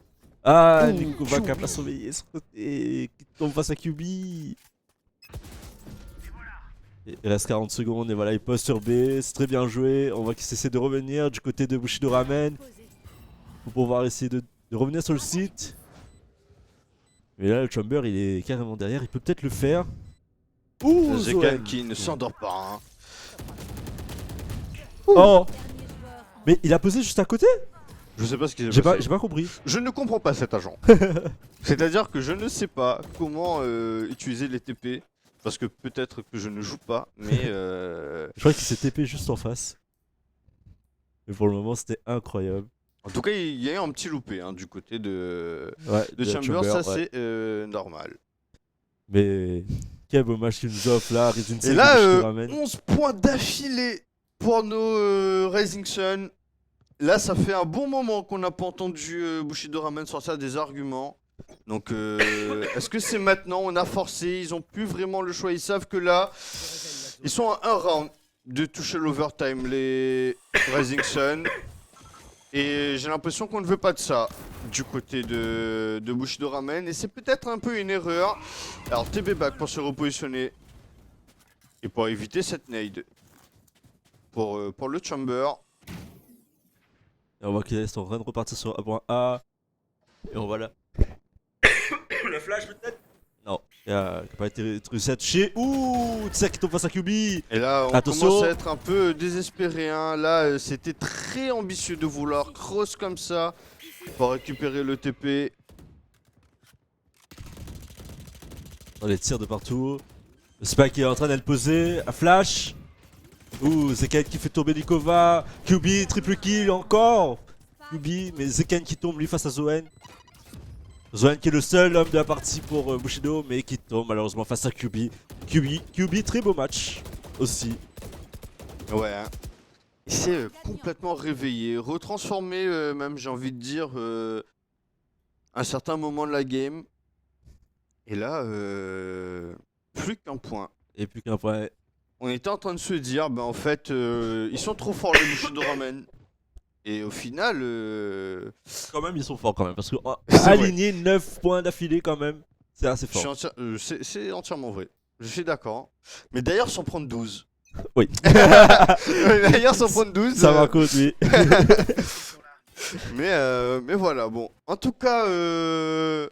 Ah, Ouh, Nikova qui a QB. pas surveillé son côté, qui tombe face à QB. Il reste 40 secondes et voilà, il pose sur B, c'est très bien joué. On voit qu'il essaie de revenir du côté de Bushido Ramen pour pouvoir essayer de revenir sur le site. Mais là, le Chamber, il est carrément derrière, il peut peut-être le faire. Ouh, Zekan Zohan. qui ne s'endort pas. Hein. Oh, mais il a posé juste à côté. Je sais pas ce qui s'est J'ai passé. pas compris. Je ne comprends pas cet agent. C'est-à-dire que je ne sais pas comment utiliser les TP. Parce que peut-être que je ne joue pas, mais Je crois qu'il s'est TP juste en face. Mais pour le moment, c'était incroyable. en tout cas, il y a eu un petit loupé hein, du côté de Ouais, Chamber, ça ouais. c'est normal. Mais quel beau match qu'il nous offre là, Resident Et Evil là, Bushido Ramen. 11 points d'affilée pour nos Rising Sun. Là, ça fait un bon moment qu'on n'a pas entendu Bushido Ramen sortir des arguments. Donc, est-ce que c'est maintenant? On a forcé, ils ont plus vraiment le choix. Ils savent que là, ils sont à un round de toucher l'overtime, les Rising Sun. Et j'ai l'impression qu'on ne veut pas de ça du côté de Bushido Ramen. Et c'est peut-être un peu une erreur. Alors, TB back pour se repositionner. Et pour éviter cette nade. Pour le Chamber. Et on voit qu'ils sont en train de repartir sur un point A. Et on voit là. Le flash peut-être. Non, il a pas été réussi à toucher. Ouh, Tsa qui tombe face à QB. Et là, on Attention. commence à être un peu désespéré. Hein. Là, c'était très ambitieux de vouloir cross comme ça pour récupérer le TP. On les tire de partout. Le Spike est en train d'être posé. À flash. Ouh, Zekan qui fait tomber Nikova. QB, triple kill encore. QB, mais Zekan qui tombe lui face à Zohan. Zohan qui est le seul homme de la partie pour Bushido, mais qui tombe malheureusement face à QB. QB, très beau match aussi. Ouais. Hein. Il s'est complètement réveillé, retransformé même, j'ai envie de dire, un certain moment de la game. Et là, plus qu'un point. Et plus qu'un point. On était en train de se dire, ben en fait, ils sont trop forts les Bushido Ramen. Et au final, Quand même, ils sont forts quand même. Parce que C'est aligner 9 points d'affilée quand même, c'est assez je suis fort. c'est entièrement vrai. Je suis d'accord. Mais d'ailleurs, sans prendre 12. Oui. D'ailleurs, sans prendre 12. Ça va compte, oui. Mais voilà, bon. En tout cas, un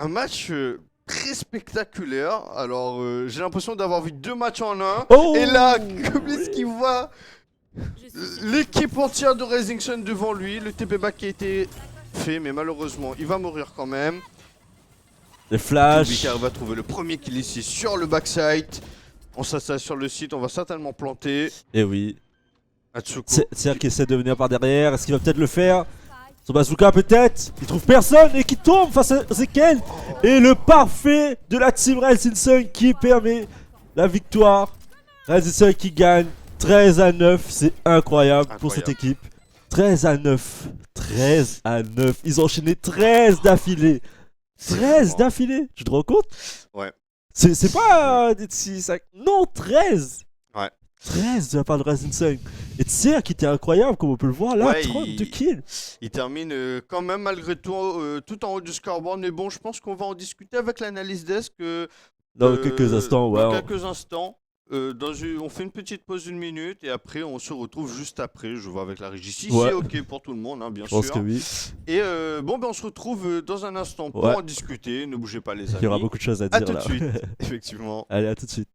match très spectaculaire. Alors, j'ai l'impression d'avoir vu 2 matchs en un. Oh Et là, Kublis qui voit l'équipe entière de Rising Sun devant lui. Le TP back qui a été fait, mais malheureusement, il va mourir quand même. Les flashs. Kubika va trouver le premier kill ici sur le backside. On s'installe sur le site, on va certainement planter. Et oui. Atsuko. C'est qui essaie de venir par derrière. Est-ce qu'il va peut-être le faire? Son bazooka peut-être. Il trouve personne et qui tombe face à Zekan. Et le parfait de la team Rising Sun qui permet la victoire. Rising Sun qui gagne 13-9. C'est incroyable pour cette équipe. 13-9. 13-9. Ils ont enchaîné 13 d'affilée. 13 d'affilée. Tu te rends compte? Ouais. C'est pas des 6, 5. Non, 13. Ouais. 13 de la part de Rising Sun. Et Tser qui était incroyable, comme on peut le voir là, Ouais, 32 kills. Il termine quand même malgré tout, tout en haut du scoreboard. Mais bon, je pense qu'on va en discuter avec l'analyse desk Dans quelques instants, ouais. dans quelques instants. On fait une petite pause d'une minute et après on se retrouve juste après. Je vois avec la régie si Ouais. c'est ok pour tout le monde, hein, bien Je sûr. pense que oui. Et bon, ben on se retrouve dans un instant pour Ouais. en discuter. Ne bougez pas les amis. Il y aura beaucoup de choses à À dire tout là. de suite, effectivement. Allez, à tout de suite.